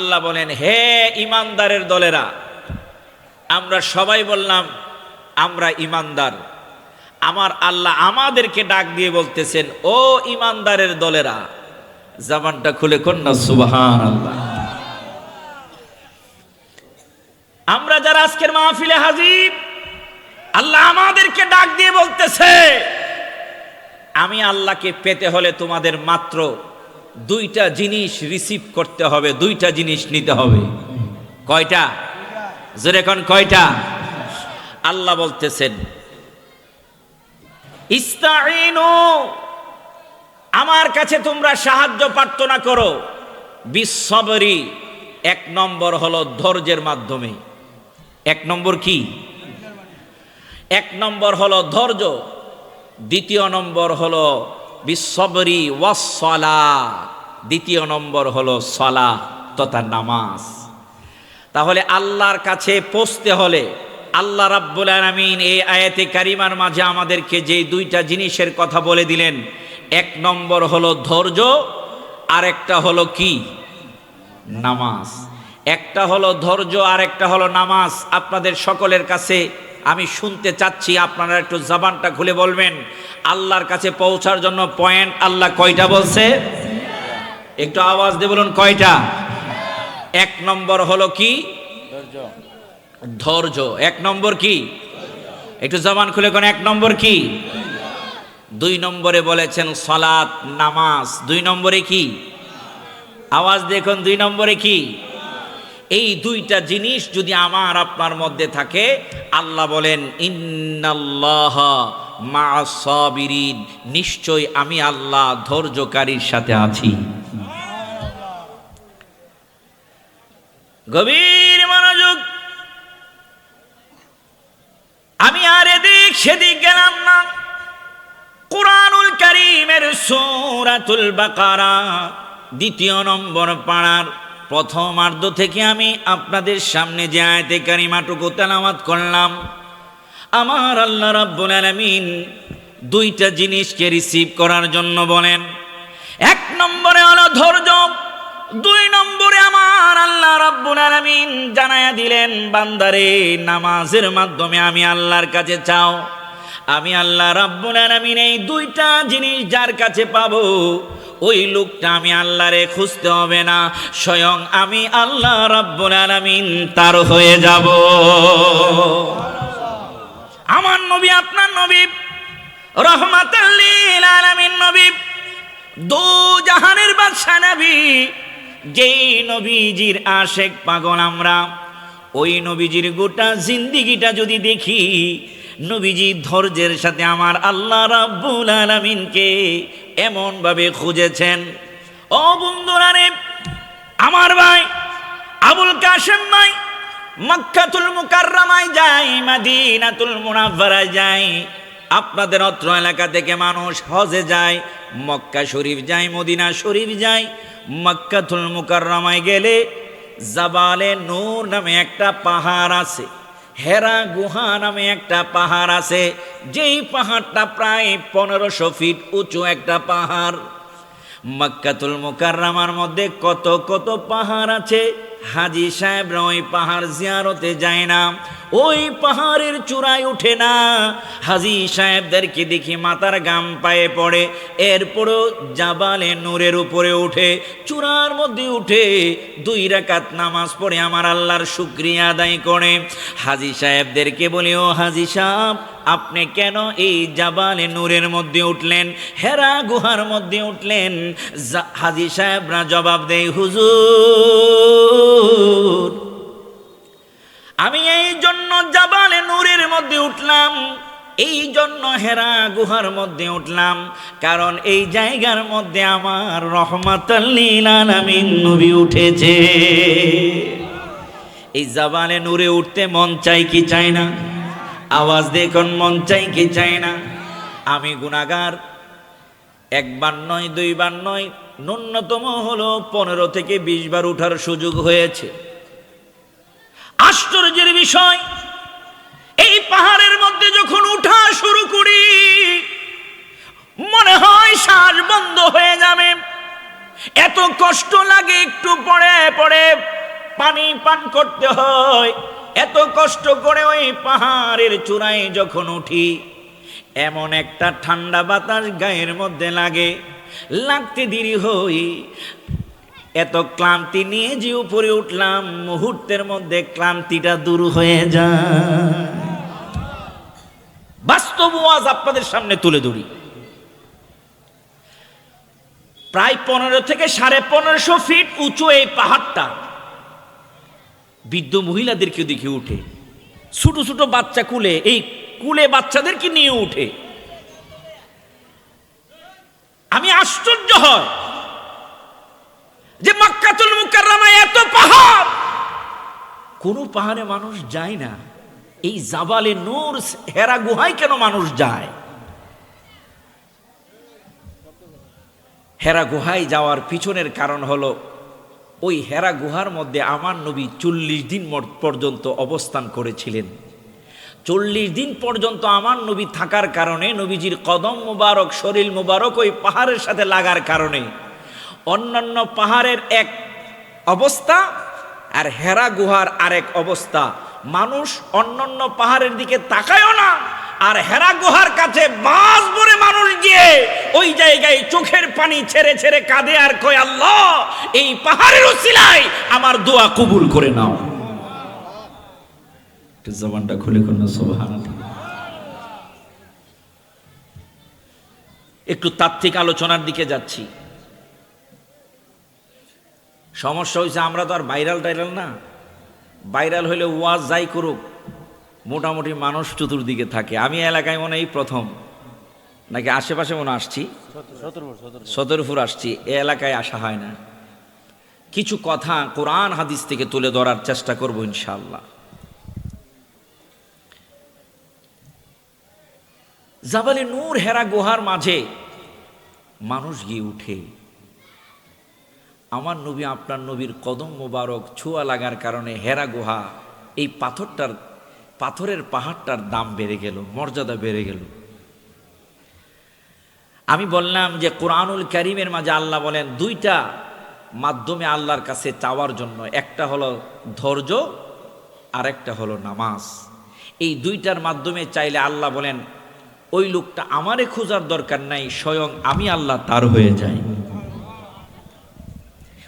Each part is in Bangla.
আল্লাহ বলেন, হে ইমানদারের দলেরা। আমরা সবাই বললাম আমরা ইমানদার। আমার আল্লাহ আমাদেরকে ডাক দিয়ে বলতেছেন, ও ইমানদারের দলেরা। জবানটা খুলে কন্যা সুবহানাল্লাহ। আমরা যারা আজকের মাহফিলে হাজির, আল্লাহ আমাদেরকে ডাক দিয়ে বলতেছে, আমি আল্লাহকে পেতে হলে তোমাদের মাত্র দুইটা জিনিস রিসিভ করতে হবে, দুইটা জিনিস নিতে হবে। কয়টা? জোরে কোন কয়টা? আল্লাহ বলতেছেন, ইস্তাঈনু, আমার কাছে তোমরা সাহায্য প্রার্থনা করো, বিসসবরি, এক নম্বর হলো ধৈর্যের মাধ্যমে। এক নম্বর কি? এক নম্বর হলো ধৈর্য। দ্বিতীয় নম্বর হলো বিসসবরি ওয়াসসালাহ, দ্বিতীয় নম্বর হলো সালাহ তথা নামাজ। তাহলে আল্লাহর কাছে পৌঁছতে হলে আল্লাহ রাব্বুল আলামিন এই আয়াতে কারিমার মাঝে আমাদেরকে যে দুইটা জিনিসের কথা বলে দিলেন, এক নম্বর হলো ধৈর্য, আর একটা হলো কি? নামাজ। একটা হলো ধৈর্য আর একটা হলো নামাজ। আপনাদের সকলের কাছে আমি শুনতে চাচ্ছি, আপনারা একটু জবানটা খুলে বলবেন, আল্লাহর কাছে পৌঁছার জন্য পয়েন্ট আল্লাহ কয়টা বলছে? একটু আওয়াজ দিয়ে বলুন, কয়টা? এক নম্বর হলো কি? ধৈর্য। এক নম্বর কি? একটু জবান খুলে কোন এক নম্বর কি? দুই নম্বরে বলেছেন সালাত, নামাজ। দুই নম্বরে কি? আওয়াজ দেখুন, দুই নম্বরে কি? এই দুইটা জিনিস যদি আমার আপনার মধ্যে থাকে, আল্লাহ বলেন ইন্নাল্লাহা মা'আস সাবিরিন, নিশ্চয় আমি আল্লাহ ধৈর্যকারীর সাথে আছি। গভীর মনোযোগ। আমি আর এদিক সেদিক গেলাম না। কুরআনুল কারীমের সূরাতুল বাকারা দ্বিতীয় নম্বর পারার প্রথমার্ধ থেকে আমি আপনাদের সামনে যে আয়াতে কারিমাটুকু তেলাওয়াত করলাম, আমার আল্লাহ রাব্বুল আলামিন দুইটা জিনিসকে রিসিভ করার জন্য বলেন। এক নম্বরে হলো ধৈর্য, দুই নম্বরে আমার আল্লাহ রাব্বুল আলামিন জানায়া দিলেন, বান্দারে নামাজের মাধ্যমে আমি আল্লাহর কাছে চাও। আমি আল্লাহ রাব্বুল আলামিন এই দুইটা জিনিস যার কাছে পাবো, ওই লোকটা আমি আল্লাহরে খুঁজতে হবে না, স্বয়ং আমি আল্লাহ রাব্বুল আলামিন তার হয়ে যাব। আমার নবী, আপনার নবী, রহমাতুল লিল আলামিন নবী, দু জাহানের বাদশা নবী, যেই নবীজির আশেক পাগল আমরা, ওই নবীজির গোটা জিন্দিগিটা যদি দেখি, নবীজি ধৈর্যের সাথে আমার আল্লাহ রাব্বুল আলামিনকে এমন ভাবে খুঁজেছেন। ও বন্ধুরা রে, আমার ভাই আবুল কাশেম ভাই মক্কাতুল মুকাররমায় যায়, মদিনাতুল মুনাওয়ারায় যায়। আপনাদের অত্র এলাকা থেকে মানুষ হজে যায়, মক্কা শরীফ যায়, মদিনা শরীফ যায়। মক্কাতুল মুকাররমায় গেলে জাবালে নূর নামে একটা পাহাড় আছে, হেরা গুহা নামে একটা পাহাড় আছে, যেই পাহাড়টা প্রায় 1500 ফিট উঁচু একটা পাহাড়। মক্কাতুল মুকাররমার মধ্যে কত কত পাহাড় আছে, হাজী সাহেবরা ওই পাহাড় জিয়ারতে যায় না, ওই পাহাড়ের চূড়ায় উঠে না। হাজী সাহেবদেরকে দেখি মাথার গাম পায়ে পড়ে, এরপরও জাবালে নূরের উপরে উঠে, চূড়ার মধ্যে উঠে 2 রাকাত নামাজ পড়ে আমার আল্লাহর শুকরিয়া আদায় করে। হাজী সাহেবদেরকে বলি, ও হাজী সাহেব, আপনি কেন এই জাবালে নূরের মধ্যে উঠলেন, হেরা গুহার মধ্যে উঠলেন? হাজী সাহেবরা জবাব দেয়, হুজুর, আমি এই জন্য জাবালে নূরের মধ্যে উঠলাম, এই জন্য হেরা গুহার মধ্যে উঠলাম, কারণ এই জায়গার মধ্যে আমার রহমাতুল লিল আলামিন নবী উঠেছে। এই জাবালে নূরে উঠতে মন চাই কি চায় না? আওয়াজ দেখুন, মন চাই কি চায় না? আমি গুনাহগার, একবার নয়, দুইবার নয়, ন্যূনতম হলো 15 থেকে 20 বার উঠার সুযোগ হয়েছে। আশ্চর্যের বিষয়, এই পাহাড়ের মধ্যে যখন উঠা শুরু করি, মনে হয় শ্বাস বন্ধ হয়ে যাবে, এত কষ্ট লাগে, একটু পরে পরে পানি পান করতে হয়। এত কষ্ট করে ওই পাহাড়ের চূড়ায় যখন উঠি, এমন একটা ঠান্ডা বাতাস গায়ের মধ্যে লাগে, লাগতে দেরি হই। এত ক্লান্তি নিয়ে যে উপরে উঠলাম, মুহূর্তের মধ্যে ক্লান্তিটা দূর হয়ে যায়। বাস্তব ওয়াজ আপনাদের সামনে তুলে ধরি। প্রায় 15 থেকে 1550 ফিট উঁচু এই পাহাড়টা। বৃদ্ধ মহিলাদেরকে দেখে উঠে, ছোট ছোট বাচ্চা কুলে, এই কুলে বাচ্চাদেরকে নিয়ে উঠে। আমি আশ্চর্য হয় যে মক্কাতুল মুকাররমায় এত পাহাড়, কোন পাহাড়ে মানুষ যায় না। এই জাবালে নূর হেরা গুহায় কেন মানুষ যায়? হেরা গুহায় যাওয়ার পিছনের কারণ হলো, ওই হেরা গুহার মধ্যে আমার নবী 40 দিন পর্যন্ত অবস্থান করেছিলেন। 40 দিন পর্যন্ত আমার নবী থাকার কারণে, নবীজির কদম মুবারক, শরীর মুবারক ওই পাহাড়ের সাথে লাগার কারণে অন্যান্য পাহাড়ের এক অবস্থা আর হেরা গুহার আরেক অবস্থা। মানুষ অন্যান্য পাহাড়ের দিকে তাকায়ও না, আর হেরা গুহার কাছে বাস ভরে মানুষ গিয়ে ওই জায়গায় চোখের পানি ছেড়ে ছেড়ে কাঁদে আর কয়, আল্লাহ এই পাহাড়ের উসিলায় আমার দোয়া কবুল করে নাও। জবানটা খুলে কোন সুবহানাল্লাহ। একটু তাত্ত্বিক আলোচনার দিকে যাচ্ছি। সমস্যা হয়েছে, আমরা তো আর ভাইরাল টাইরাল না। ভাইরাল হইলে ওয়াজ যাই করুক, মোটামুটি মানুষ চতুর্দিকে থাকে। আমি এলাকায় মনে এই প্রথম, নাকি আশেপাশে মনে আসছি, সদরপুর আসছি, এ এলাকায় আসা হয় না। কিছু কথা কোরআন হাদিস থেকে তুলে ধরার চেষ্টা করব ইনশাআল্লাহ। জাবালে নূর হেরা গুহার মাঝে মানুষ গিয়ে উঠে। আমার নবী, আপনার নবীর কদম মোবারক ছোঁয়া লাগার কারণে হেরা গুহা, এই পাথরের পাহাড়টার দাম বেড়ে গেল, মর্যাদা বেড়ে গেল। আমি বললাম যে কোরআনুল কারীমের মাঝে আল্লাহ বলেন দুইটা মাধ্যমে আল্লাহর কাছে চাওয়ার জন্য, একটা হলো ধৈর্য আর একটা হলো নামাজ। এই দুইটার মাধ্যমে চাইলে আল্লাহ বলেন ওই লোকটা আমারে খোঁজার দরকার নাই, স্বয়ং আমি আল্লাহ তার হয়ে যাই।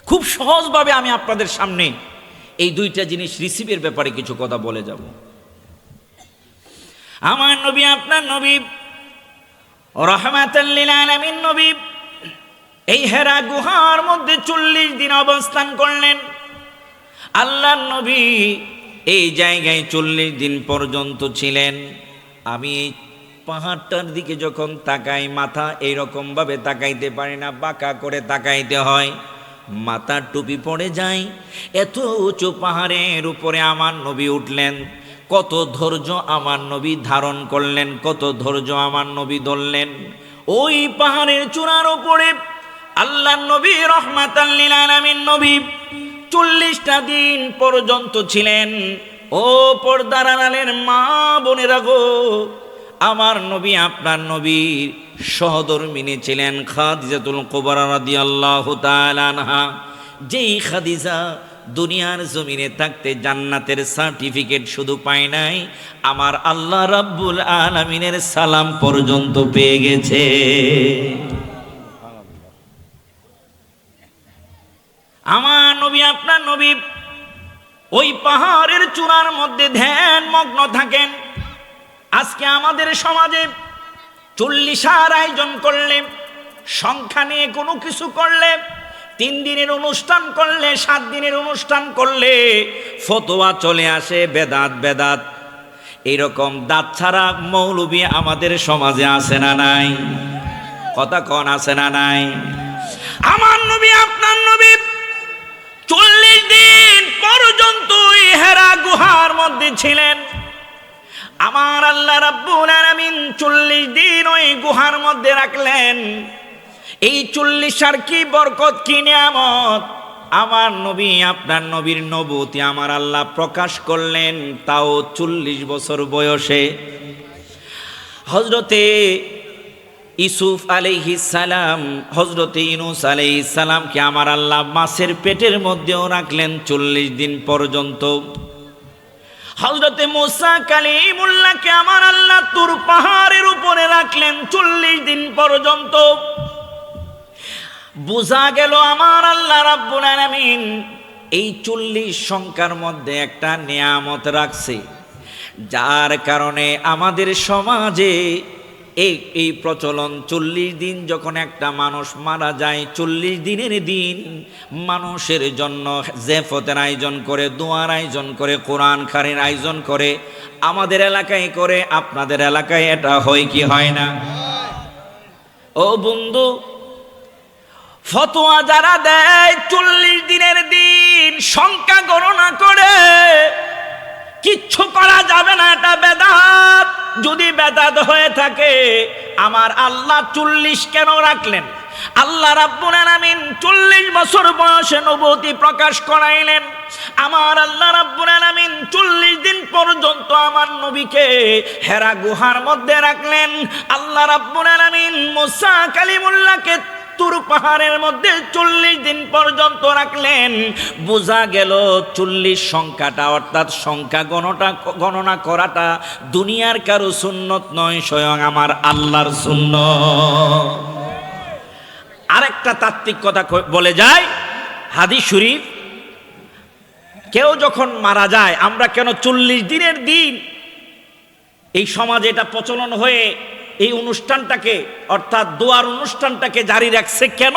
খুব সহজভাবে আমি আপনাদের সামনে এই দুইটা জিনিস রিসিভের ব্যাপারে কিছু কথা বলে যাব। আমার নবী, আপনার নবী, রাহমাতাল লিল আলামিন নবী এই হেরা গুহার মধ্যে 40 দিন অবস্থান করলেন। আল্লাহর নবী এই জায়গায় 40 দিন পর্যন্ত ছিলেন। আমি এই পাহাড়টার দিকে যখন তাকাই, মাথা এইরকম ভাবে তাকাইতে পারি না, বাঁকা করে তাকাইতে হয়, মাথার টুপি পড়ে যায়। এত উঁচু পাহাড়ের উপরে আমার নবী উঠলেন, কত ধৈর্য আমার নবী ধারণ করলেন, কত ধৈর্য আমার নবী ধরলেন। ওই পাহাড়ের চূড়ার উপরে আল্লাহর নবী রাহমাতাল লিল আলামিন নবী 40টা দিন পর্যন্ত ছিলেন। ও পর্দার আড়ালের মা বোনেরা গো, আমার নবী, আপনার নবীর সহধর্মিণী ছিলেন খাদিজাতুল কুবরা রাদিয়াল্লাহু তাআলা আনহা। যেই খাদিজা দুনিয়ার জমিনে থাকতে জান্নাতের সার্টিফিকেট শুধু পায় নাই, আমার আল্লাহ রাব্বুল আলামিনের সালাম পর্যন্ত পেয়ে গেছে। আমার নবী, আপনার নবী ওই পাহাড়ের চূড়ার মধ্যে ধ্যান মগ্ন থাকেন। আজকে আমাদের সমাজে 40 আয়োজন করলে, সংখ্যা নিয়ে কোনো কিছু করলে, 3 দিনের অনুষ্ঠান করলে, 7 দিনের অনুষ্ঠান করলে ফতোয়া চলে আসে বেদাত বেদাত। এইরকম দাঁত ছাড়া মৌলবী আমাদের সমাজে আছে না নাই? কথা কন, আছে না নাই? আমার নবী, আপনার নবী 40 দিন পর্যন্ত হেরা গুহার মধ্যে ছিলেন। আমার আল্লাহ রাব্বুল আলামিন 40 দিন ওই গুহার মধ্যে রাখলেন। এই 40 আর কি বরকত, কি নিয়ামত! আমার নবী, আপনার নবীর নবুয়তি আমার আল্লাহ প্রকাশ করলেন, তাও 40 বছর বয়সে। হযরতে ইউসুফ আলাইহিস সালাম, হযরত ইউনূস আলাইহিস সালামকে আমার আল্লাহ মাছের পেটের মধ্যেও রাখলেন 40 দিন পর্যন্ত। হযরত মুসা কালিমুল্লাহকে আমার আল্লাহ তুর পাহাড়ের উপরে রাখলেন 40 দিন পর্যন্ত। বোঝা গেল আমার আল্লাহ রাব্বুল আলামিন এই 40 সংখ্যার মধ্যে একটা নিয়ামত রাখছে, যার কারণে আমাদের সমাজে এই প্রচলন 40 দিন যখন একটা মানুষ মারা যায়, 40 দিনের দিন মানুষের জন্য জেফতের আয়োজন করে, দোয়ার আয়োজন করে, কোরআন খানির আয়োজন করে। আমাদের এলাকায় করে, আপনাদের এলাকায় এটা হয় কি হয় না? ও বন্ধু, ফতোয়া যারা দেয় 40 দিনের দিন সংখ্যা গণনা করে, কিচ্ছু করা যাবে না, এটা বেদাত। যদি বেদাত হয়ে থাকে আমার আল্লাহ 40 কেন রাখলেন? আল্লাহ রাব্বুল আলামিন 40 বছর বয়সে নবুয়তি প্রকাশ করাইলেন। আমার আল্লাহ রাব্বুল আলামিন 40 দিন পর্যন্ত আমার নবীকে হেরা গুহার মধ্যে রাখলেন। আল্লাহ রাব্বুল আলামিন মুসা কালিমুল্লাহকে তুর পাহাড়ের মধ্যে 40 দিন পর্যন্ত রাখলেন। বোঝা গেল 40 সংখ্যাটা, অর্থাৎ সংখ্যা গণনা করাটা দুনিয়ার কারো সুন্নত নয়, স্বয়ং আমার আল্লাহর সুন্নত। আরেকটা তাত্ত্বিক কথা বলে যায়, হাদিস শরীফ, কেউ যখন মারা যায় আমরা কেন 40 দিনের দিন এই সমাজে এটা প্রচলন হয়ে এই অনুষ্ঠানটাকে, অর্থাৎ দোয়ার অনুষ্ঠানটাকে জারি রাখছে কেন?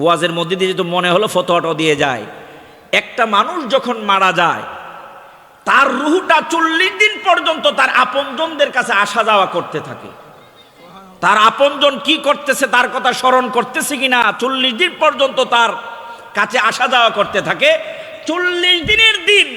ওয়াজের মধ্যে দিয়ে যেহেতু মনে হলো ফতোয়াটা দিয়ে যায়। একটা মানুষ যখন মারা যায় তার রুহটা 40 দিন পর্যন্ত তার আপনজনদের কাছে আসা যাওয়া করতে থাকে। তার আপনজন কি করতেছে, তার কথা স্মরণ করতেছে কিনা, 40 দিন পর্যন্ত তার কাছে আসা যাওয়া করতে থাকে। 40 দিনের দিন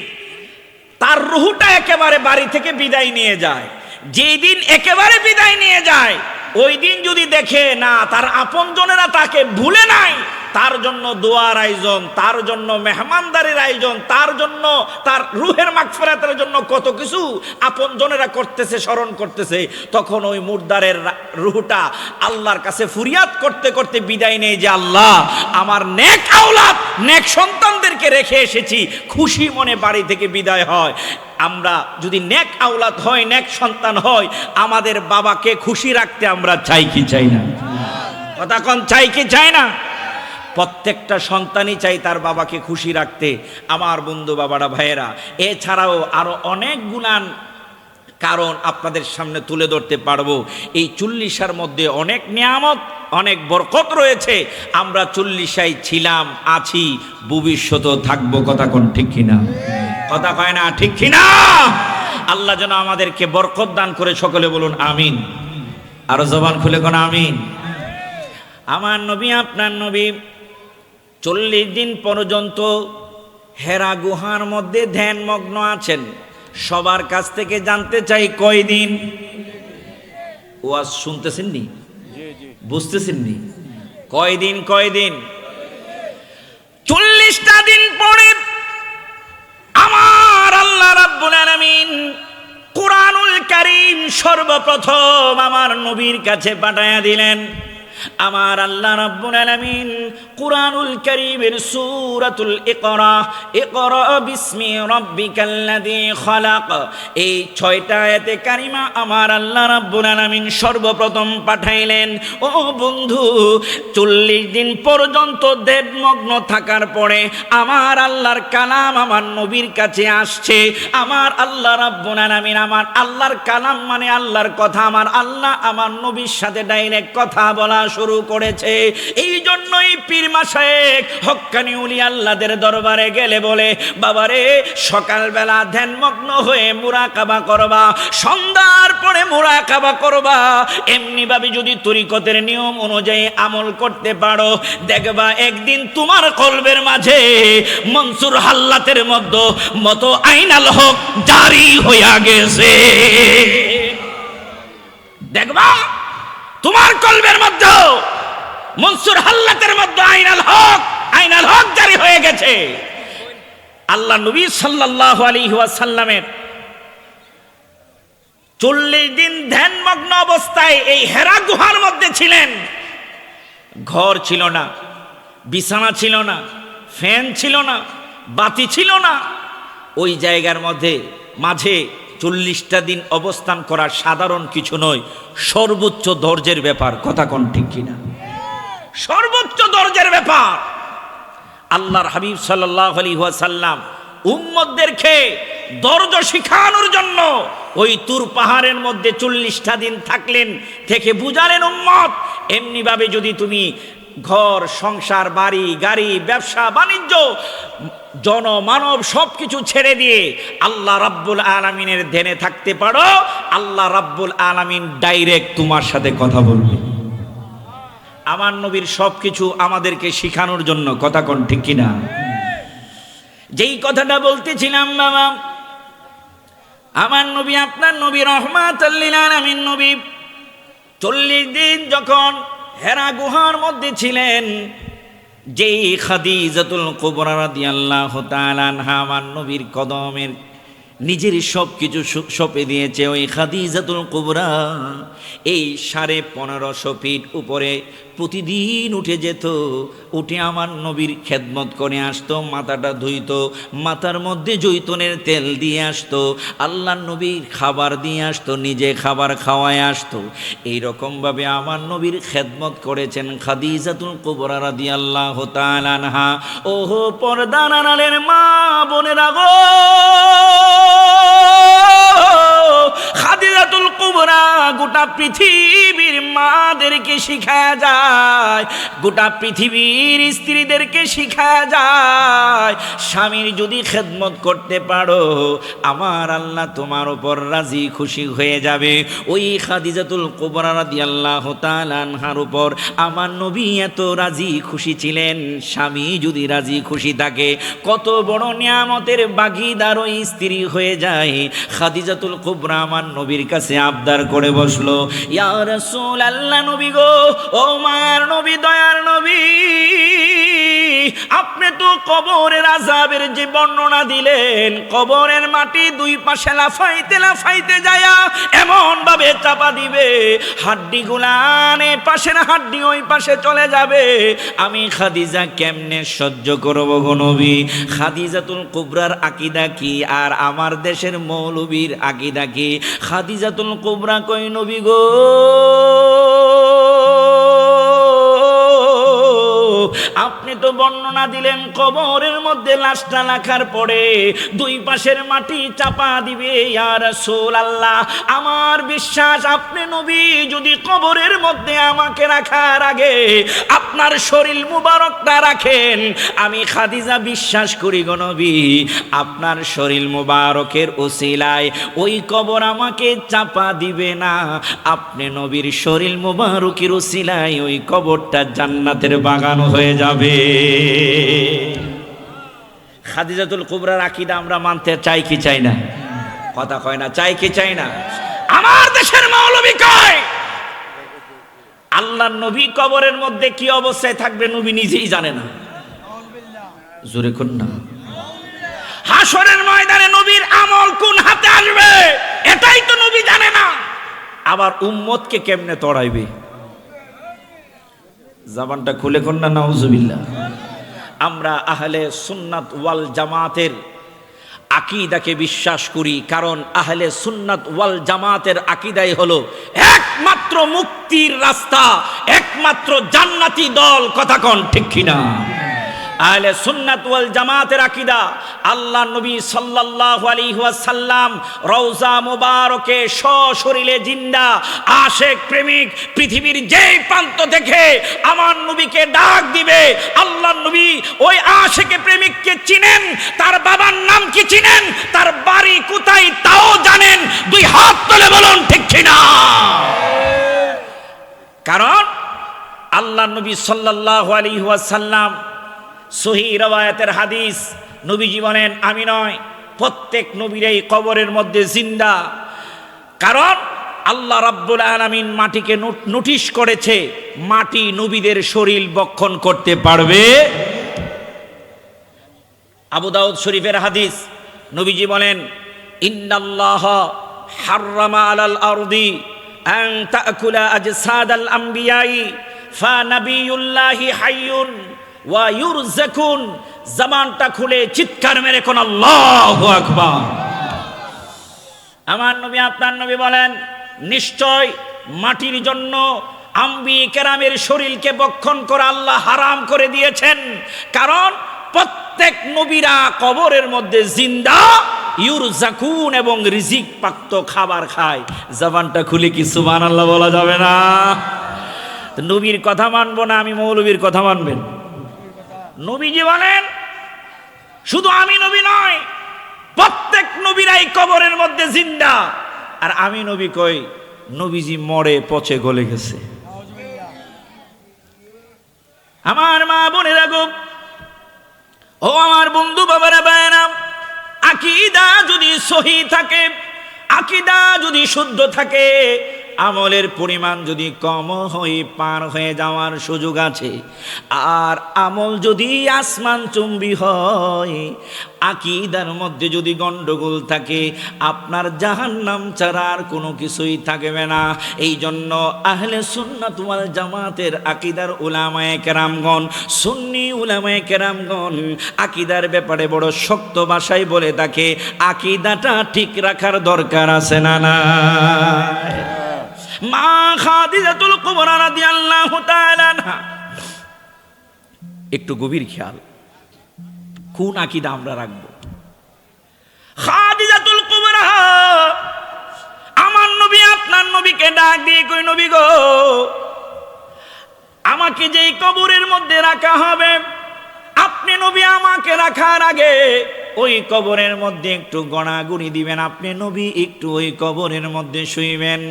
তার রুহটা একেবারে বাড়ি থেকে বিদায় নিয়ে যায়। যেই দিন একেবারে বিদায় নিয়ে যায়, ওই দিন যদি দেখে না তার আপনজনেরা তাকে ভুলে নাই, তার জন্য দোয়ার আয়োজন, তার জন্য মেহমানদারির আয়োজন, তার জন্য তার রুহের মাগফিরাতের জন্য কত কিছু আপনজনেরা করতেছে, স্মরণ করতেছে, তখন ওই মুর্দারের রুহটা আল্লাহর কাছে ফরিয়াদ করতে করতে বিদায় নেয় যে আল্লাহ, আমার নেক আওলাদ, নেক সন্তানদেরকে রেখে এসেছি, খুশি মনে বাড়ি থেকে বিদায় হয়। আমরা যদি নেক আওলাদ হয়, নেক সন্তান হয়, আমাদের বাবাকে খুশি রাখতে আমরা চাই কি চাই না? কথা কোন, চাই কি চাই না? প্রত্যেকটা সন্তানই চাই তার বাবাকে খুশি রাখতে। আমার বন্ধু বাবারা, ভাইয়েরা, এছাড়াও আরো অনেক গুণান কারণ আপনাদের সামনে তুলে ধরতে পারবো। এই 40 মধ্যে অনেক নিয়ামত, অনেক বরকত রয়েছে। আমরা 40 ছিলাম, আছি, ভবিষ্যতেও থাকবো। কথা কোন, ঠিক কিনা? কথা কয় না, ঠিক কিনা? আল্লাহ যেন আমাদেরকে বরকত দান করে, সকলে বলুন আমিন। আরো জবান খুলে কোন আমিন। আমার নবী, আপনার নবী 40 দিন পর্যন্ত হেরা গুহার মধ্যে ধ্যানমগ্ন আছেন। সবার কাছ থেকে জানতে চাই, কয়দিন? ওয়াজ শুনতেছেন নি? বুঝতেছেন নি? কয়দিন? কয়দিন? 40টা দিন পরে আমার আল্লাহ রাব্বুল আলামিন কুরআনুল কারীম সর্বপ্রথম আমার নবীর কাছে পাঠায়া দিলেন। আমার আল্লাহ রাব্বুল আলামিন কুরআনুল কারীমের সূরাতুল ইকরা, ইকরা বিসমি রাব্বিকাল্লাযী খালাক, এই 6টা আয়াতে কারিমা আমার আল্লাহ রাব্বুল আলামিন সর্বপ্রথম পাঠাইলেন। ও বন্ধু, 40 দিন পর্যন্ত ধ্যানমগ্ন থাকার পরে আমার আল্লাহর কালাম আমার নবীর কাছে আসছে। আমার আল্লাহ রাব্বুল আলামিন, আমার আল্লাহর কালাম মানে আল্লাহর কথা, আমার আল্লাহ আমার নবীর সাথে ডাইরেক্ট কথা বলা শুরু করেছে। এই জন্যই পীর মাশায়েখ হক্কানি উলি আল্লাহদের দরবারে গেলে বলে, বাবারে সকালবেলা ধ্যানমগ্ন হয়ে মুরাকাবা করবা, সন্ধ্যার পরে মুরাকাবা করবা। এমনি ভাবে যদি তরিকতের নিয়ম অনুযায়ী আমল করতে পারো, দেখবা একদিন তোমার কলবের মাঝে মনসুর হাল্লাতের মতো আইনাল হক জারি হইয়া গেছে। দেখবা তোমার কলবের মধ্যে মনসুর হাল্লাতের মধ্যে আইনাল হক জারি হয়ে গেছে। আল্লাহ নবী সাল্লাল্লাহু আলাইহি ওয়াসাল্লামের 40 দিন ধ্যানমগ্ন অবস্থায় এই হেরা গুহার মধ্যে ছিলেন। ঘর ছিল না, বিছানা ছিল না, ফ্যান ছিল না, বাতি ছিল না। ওই জায়গার মাঝে 40টা দিন অবস্থান করা সাধারণ কিছু নয়, সর্বোচ্চ ধৈর্যের ব্যাপার। কথা কোন ঠিক কিনা? সর্বোচ্চ ধৈর্যের ব্যাপার। আল্লাহর হাবিব সাল্লাল্লাহু আলাইহি ওয়াসাল্লাম উম্মতদেরকে ধৈর্য শিখানোর জন্য ওই তুর পাহাড়ের মধ্যে 40টা দিন থাকলেন, থেকে বুঝালেন উম্মত, এমনি ভাবে যদি তুমি ঘর সংসার, বাড়ি গাড়ি, ব্যবসা বাণিজ্য, জনমানব সবকিছু ছেড়ে দিয়ে আল্লাহ রাব্বুল আলামিনের ধ্যানে থাকতে পারো, আল্লাহ রাব্বুল আলামিন ডাইরেক্ট তোমার সাথে কথা বলবে। আমার নবীর সবকিছু আমাদেরকে শিখানোর জন্য। কথা কোন ঠিক কিনা? যেই কথাটা বলতেছিলাম বাবা, আমার নবী, আপনার নবী, রাহমাতুল লিল আলামিন নবী 40 দিন যখন হেরা গুহার মধ্যে ছিলেন, যেই খাদিজাতুল কুবরা রাদিয়াল্লাহু তাআলা আনহা আমার নবীর কদমের নিজের সব কিছু সঁপে দিয়েছে, ওই খাদিজাতুল কুবরা এই 1550 ফিট উপরে প্রতিদিন উঠে যেত, উঠে আমার নবীর খেদমত করে আসতো, মাথাটা ধুইতো, মাথার মধ্যে জৈতুনের তেল দিয়ে আসতো, আল্লাহর নবীর খাবার দিয়ে আসতো, নিজে খাবার খাওয়ায় আসতো। এইরকমভাবে আমার নবীর খেদমত করেছেন খাদিজাতুল কুবরা রাদিয়াল্লাহু তাআলা আনহা। ওহো পর্দার আড়ালের মা বোনেরা গো, খাদিজাতুল কুবরা গোটা পৃথিবীর মাদেরকে শিখায় যায়, গোটা পৃথিবীর স্ত্রীদেরকে শিখায় যায়, স্বামীর যদি খেদমত করতে পারো আমার আল্লাহ তোমার উপর রাজি খুশি হয়ে যাবে। ওই খাদিজাতুল কুবরা রাদিয়াল্লাহু তাআলা আনহার উপর আমার নবী এত রাজি খুশি ছিলেন, স্বামী যদি রাজি খুশি থাকে কত বড় নিয়ামতের ভাগীদার ওই স্ত্রী হয়ে যায়। খাদিজাতুল কুবরা আমার নবীর কাছে আবদার করে বসলো, ইয়া রাসূলুল্লাহ, নবী গো, ও মায়ার নবী, দয়ার নবী, আপনি তো কবরের আযাবের যে বর্ণনা দিলেন, কবরের মাটি দুই পাশে লাফাইতে লাফাইতে যায়া এমন ভাবে চাপা দিবে, হাড্ডিগুলা এই পাশের হাড্ডি ওই পাশে চলে যাবে, আমি খাদিজা কেমনে সহ্য করব গো নবী? খাদিজাতুল কুবরার আকীদা কি আর আমার দেশের মৌলবীর আকীদা কি? খাদিজাতুল কুবরা কই, নবী গো, আপনি তো বর্ণনা দিলেন কবরের মধ্যে লাশটা রাখার পরে দুই পাশের মাটি চাপা দিবে, ইয়া রাসূলুল্লাহ, আমার বিশ্বাস আপনি নবী যদি কবরের মধ্যে আমাকে রাখার আগে আপনার শরীর মুবারকটা রাখেন, আমি খাদিজা বিশ্বাস করি গো নবী, আপনার শরীর মুবারকের ওসিলায় ওই কবর আমাকে চাপা দিবে না, আপনি নবীর শরীর মুবারকের ওসিলায় ওই কবরটা জান্নাতের বাগান হয়ে যাবে। খাদিজাতুল কুবরার আকীদা আমরা মানতে চাই কি চাই না? কথা কয় না, চাই কি চাই না? আমার দেশের মৌলবী কয় আল্লাহর নবী কবরের মধ্যে কি অবস্থায় থাকবে নবী নিজেই জানে না। জোরে কোন না। হাসরের ময়দানে নবীর আমল কোন হাতে আসবে এটাই তো নবী জানে না, আবার উম্মতকে কেমনে তড়াইবে? জবানটা খুলে কোন না, নাউজুবিল্লাহ। আমরা আহলে সুন্নাত ওয়াল জামাতের আকীদাকে বিশ্বাস করি, কারণ আহলে সুন্নাত ওয়াল জামাতের আকীদাই হলো একমাত্র মুক্তির রাস্তা, একমাত্র জান্নাতি দল। কথা কোন ঠিক কিনা? আহলে সুন্নাত ওয়াল জামাতের আকীদা, আল্লাহ নবী সাল্লাল্লাহু আলাইহি ওয়াসাল্লাম রওজা মুবারকে সশরীরে জিন্দা আশিক প্রেমিক পৃথিবীর যেই প্রান্ত থেকে আমার নবীকে ডাক দিবে, আল্লাহ নবী ওই আশিকে প্রেমিককে চিনেন, তার বাবার নাম কি চিনেন, তার বাড়ি কোথায় তাও জানেন। দুই হাত তুলে বলুন ঠিক কিনা? কারণ আল্লাহ নবী সাল্লাল্লাহু আলাইহি ওয়াসাল্লাম সহিহ রওয়ায়াতের হাদিস, নবীজি বলেন আমি নয়, প্রত্যেক নবীর এই কবরের মধ্যে জিন্দা। কারণ আল্লাহ রাব্বুল আলামিন মাটিকে নোটিশ করেছে, মাটি নবীদের শরীর বক্ষণ করতে পারবে। আবু দাউদ শরীফের হাদিস, নবীজি বলেন ইন্নাল্লাহ হাররামা আলাল আরদি আন তাকুলা আজসাদাল আমবিয়াই ফানাবিয়ুল্লাহি হাইয়ুন ওয়া ইউরযাকুন। জবানটা খুলে চিৎকার মেরে কোন আল্লাহু আকবার। আমার নবী আপনার নবী বলেন, নিশ্চয় মাটির জন্য আম্বিয়া কেরামের শরীরকে বক্ষণ করা আল্লাহ হারাম করে দিয়েছেন, কারণ প্রত্যেক নবীরা কবরের মধ্যে জিন্দা ইউরযাকুন এবং রিজিক প্রাপ্ত খাবার খায়। জবানটা খুলে কি সুবহানাল্লাহ বলা যাবে না? নবীর কথা মানবো না আমি মৌলবীর কথা মানবেন? নবীজি বলেন শুধু আমি নবী নয়, প্রত্যেক নবীরাই কবরের মধ্যে জিন্দা। আর আমি নবী কই, নবীজি মরে পচে গলে গেছে। আমার মা বোনেরা গো, ও আমার বন্ধু বাবারা ভাইয়েরা, আকীদা যদি সহি থাকে, আকীদা যদি শুদ্ধ থাকে, আমলের পরিমাণ যদি কম হয়ে পার হয়ে যাওয়ার সুযোগ আছে। আর আমল যদি আসমান চুম্বি হয়, আকীদার মধ্যে যদি গন্ডগোল থাকে, আপনার জাহান্নাম ছাড়া আর কোনো কিছুই থাকবে না। এই জন্য আহলে সুন্নাত ওয়াল জামাতের আকীদার উলামায়ে কেরামগণ, সুন্নি উলামায়ে কেরামগণ আকীদার ব্যাপারে বড় শক্ত ভাষায় বলে থাকে, আকীদাটা ঠিক রাখার দরকার আছে না না? মা খাদিজাতুল কুবরা রাদিয়াল্লাহু তাআলা আনহা, একটু গভীর খেয়াল, কোন আকীদা আমরা রাখবো? খাদিজাতুল কুবরা আমার নবী আপনার নবীকে ডাক দিয়ে কই, নবী গো, আমাকে যেই কবরের মধ্যে রাখা হবে, আপনি নবী আমাকে রাখার আগে ওই কবরের মধ্যে একটু গণাগুনি দিবেন, আপনি নবী একটু ওই কবরের মধ্যে শুইবেন।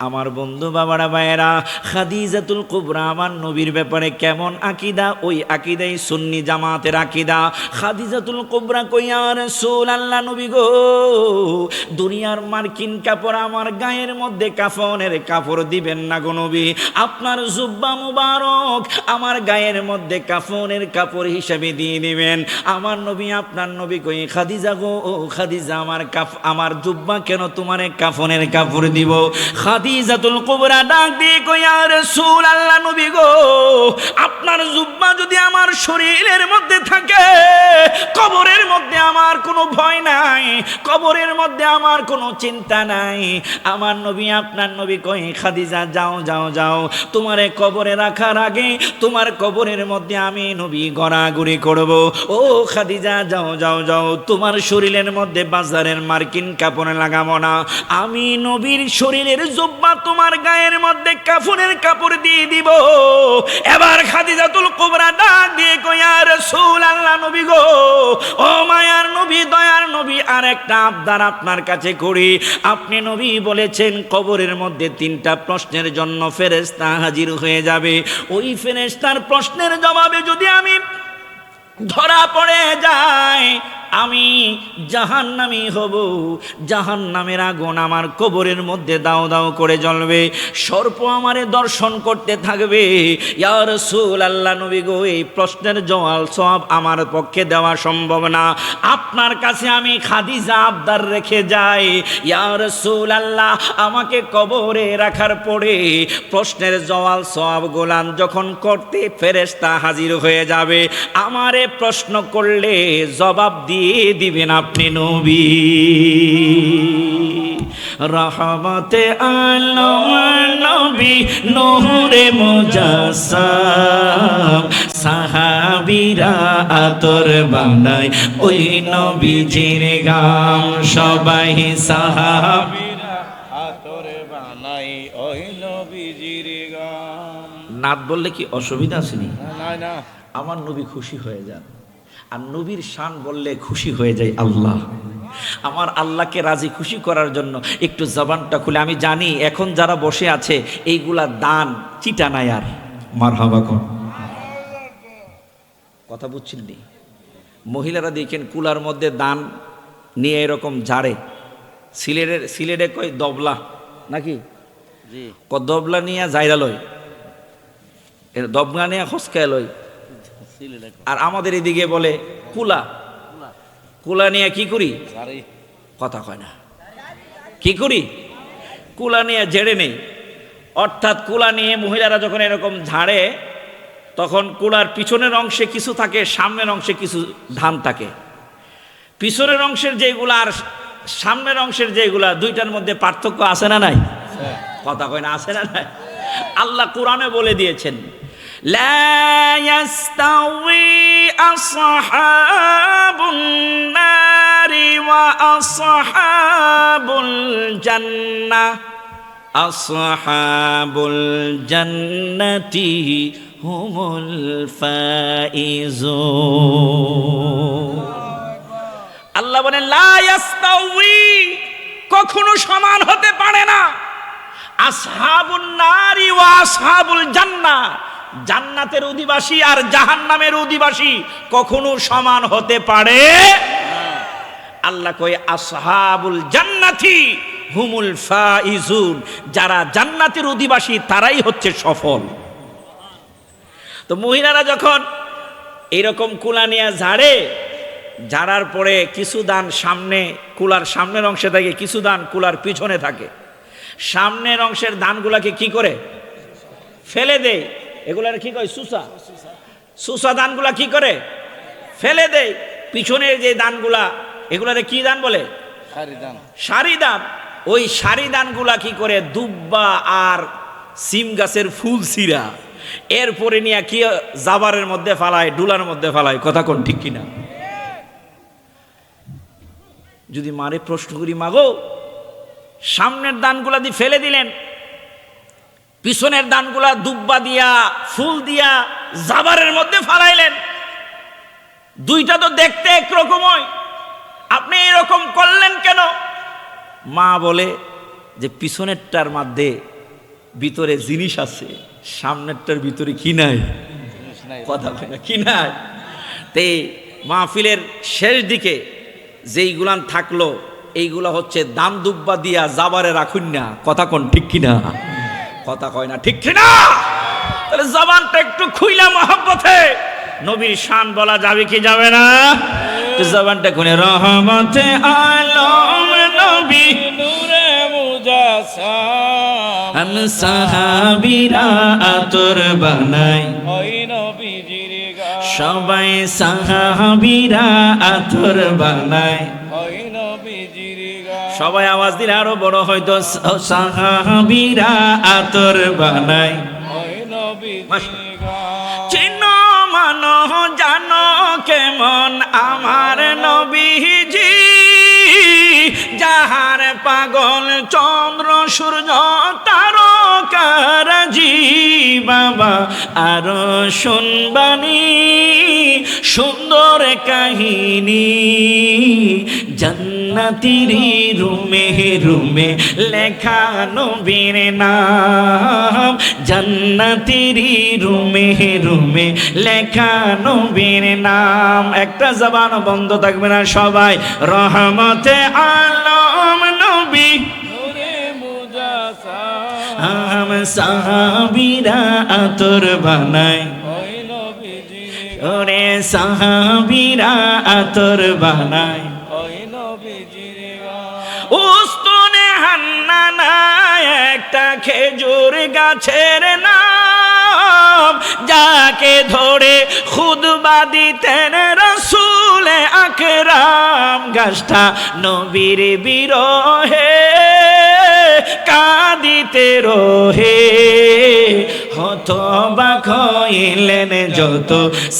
আমার বন্ধু বাবারা ভাইয়েরা, খাদিজাতুল কুবরা আমার নবীর ব্যাপারে কেমন আকীদা, ওই আকীদাই সুন্নি জামাতের আকীদা। খাদিজাতুল কুবরা কই, ইয়া রাসূলুল্লাহ, নবী গো, দুনিয়ার মার্কিন কাপড় আমার গায়ের মধ্যে কাফনের কাপড় দিবেন না গো নবী, আপনার জুব্বা মুবারক আমার গায়ের মধ্যে কাফনের কাপড় হিসেবে দিয়ে দিবেন। আমার নবী আপনার নবী কই, খাদিজা গো, ও খাদিজা, আমার জুব্বা কেন তোমার কাফনের কাপড় দিব? খাদিজাতুল কুবরা ডাক দিয়ে কই, ইয়া রাসূলুল্লাহ, নবী গো, আপনার জুব্বা যদি আমার শরীরের মধ্যে থাকে, কবরের মধ্যে আমার কোনো ভয় নাই, কবরের মধ্যে আমার কোনো চিন্তা নাই। আমার নবী আপনার নবী কই, খাদিজা যাও যাও যাও, তোমারে কবরে রাখার আগে তোমার কবরের মধ্যে আমি নবী গড়াগড়ি করব। ও খাদিজা যাও যাও যাও, তোমার শরীরের মধ্যে বাজারের মার্কিন কাপড় লাগাবো না, আমি নবীর শরীরের জুব্বা তোমার গায়ের মধ্যে কাফনের কাপড় দিয়ে দিব। এবার খাদিজাতুল কুবরা ডাক দিয়ে কই, ইয়া রাসূলুল্লাহ, নবী গো, ও মায়ার নবী, দয়ার নবী, আর একটা আবদার আপনার কাছে করি। আপনি নবী বলেছেন কবরের মধ্যে 3টা প্রশ্নের জন্য ফেরেশতা হাজির হয়ে যাবে। ওই ফেরেশতার প্রশ্নের জবাবে যদি আমি ধরা পড়ে যায়, আমি জাহান্নামী হব, জাহান্নামের আগুন আমার কবরের মধ্যে দাও দাও করে জ্বলবে, সর্প আমারে দর্শন করতে থাকবে। ইয়া রাসূলুল্লাহ, নবী গো, এই প্রশ্নের জবাব সব আমার পক্ষে দেওয়া সম্ভব না, আপনার কাছে আমি খাদিজা আবদার রেখে যাই। ইয়া রাসূলুল্লাহ, আমাকে কবরে রাখার পরে প্রশ্নের জবাব সব গোলাম যখন করতে ফেরেশতা হাজির হয়ে যাবে, আমারে প্রশ্ন করলে জবাব দিয়ে দিবেন আপনি নবী। রহমতে আলম নবী, নূরে মুজাসসাম, সাহাবীরা আতর বানায় ওই নবীজির গাম, সবাই সাহাবীরা আতর বানায় ওই নবীজির গাম। নাত বললে কি অসুবিধা আছে? না না, আমার নবী খুশি হয়ে যান। আর নবীর শান বললে খুশি হয়ে যায় আল্লাহ। আমার আল্লাহকে রাজি খুশি করার জন্য একটু জবানটা খুলে, আমি জানি এখন যারা বসে আছে এইগুলা দান চিটা নাই, আর মারহাবা কর, কথা বুঝছেন নি? মহিলারা দেখেন কুলার মধ্যে দান নিয়ে এরকম ঝাড়ে, সিলেটে কয় দবলা নাকি, দবলা নিয়ে জায়গা লয়, দবলা নিয়ে হসকায় লয়, আর আমাদের এদিকে বলে কুলা, কুলা নিয়ে কি করি, কথা কয় না। কি করি? কুলা নিয়ে ঝেড়ে নেই। অর্থাৎ কুলা নিয়ে মহিলারা যখন এরকম ঝাড়ে, তখন কুলার পিছনের অংশে কিছু থাকে, সামনের অংশে কিছু ধান থাকে। পিছনের অংশের যেগুলা আর সামনের অংশের যেগুলা, দুইটার মধ্যে পার্থক্য আছে না নাই? কথা কয় না, আছে না নাই? আল্লাহ কোরআনে বলে দিয়েছেন, লা ইয়াস্তাউই আসহাবুন নারি ওয়া আসহাবুল জান্নাহ, আসহাবুল জান্নাতি হুমুল ফাইজুন। আল্লাহ বলেন লা ইয়াস্তাউই, কখনো সমান হতে পারে না, আসহাবুন নারি ওয়া আসহাবুল জান্নাহ, জান্নাতের অধিবাসী আর জাহান্নামের অধিবাসী কখনো সমান হতে পারে। আল্লাহ কয় আসহাবুল জান্নাতি হুমুল ফাইজুন, যারা জান্নাতের অধিবাসী তারাই হচ্ছে সফল। তো মহিলারা যখন এরকম কুলা নিয়ে ঝাড়ে, ঝাড়ার পরে কিছু দান সামনে, কুলার সামনের অংশে থাকে, কিছু দান কুলার পিছনে থাকে। সামনের অংশের দানগুলাকে কি করে? ফেলে দেয়। এগুলার কি কয়? সুসা। সুসা দানগুলা কি করে? ফেলে দেয়। পিছনের যে দানগুলা, এগুলারে কি দান বলে? সারি দান। ওই সারি দানগুলা কি করে? দুব্বা আর সিম গাছের ফুল ছিঁড়া, এরপরে নিয়ে কি জাবারের মধ্যে ফালায়, ডুলার মধ্যে ফালায়। কথা কোন ঠিক কিনা? যদি মারে প্রশ্ন করি, মাগো সামনের দানগুলা দিয়ে ফেলে দিলেন, পিছনের দানগুলা দুব্বা দিয়া ফুল দিয়া জাবারের মধ্যে ফালাইলেন, দুইটা তো দেখতে একরকমই, আপনি এরকম করলেন কেন? মা বলে যে পিছনেরটার মধ্যে ভিতরে জিনিস আছে, সামনেরটার ভিতরে কি নাই? কথা বলে না, কি নাই? তে মাহফিলের শেষ দিকে যেইগুলান থাকলো, এইগুলা হচ্ছে দান দুব্বা দিয়া জাবারে রাখুন না। কথা কোন ঠিক কিনা? কথা কয় না, ঠিক কিনা? তাহলে জবানটা একটু খুইলা মহব্বতে নবীর শান বলা যাবে কি যাবে না? জবানটা খুলে রহমতে আলম নবী নূরে মুজাসসাম, সাহাবীরা আতর বানাই ওই নবীজির গান, সবাই সাহাবীরা আতর বানাই ওই নবীজির গান। সবাই আওয়াজ দিলে আরো বড় হয়তো, সাহাবীরা আতর বানাই ওই নবীজির গান। চিনো মানো জানো কেমন আমার নবীজি, যাহার পাগল চন্দ্র সূর্য তারকারাজি। বাবা আরো শুনবানি সুন্দর কাহিনী, জান্নাতের রুমে রুমে লেখা নবীর নাম, জান্নাতের রুমে রুমে লেখা নবীর নাম। একটা জবান বন্ধ থাকবে না, সবাই রহমতে আলম নবী নূরে মুজাসসাম, সাহাবীরা আতর বানাই ওই নবীজির, ওরে সাহাবীরা আতর বানাই ওই নবীজির। উস্তুনে হান্নানা একটা খেজুর গাছের নাম, যাকে ধরে খুতবা দিতেন রাসূল আকরাম। গাছটা নবীর বিরহে কাঁদিতে রহে, হতবাক হইলেন যত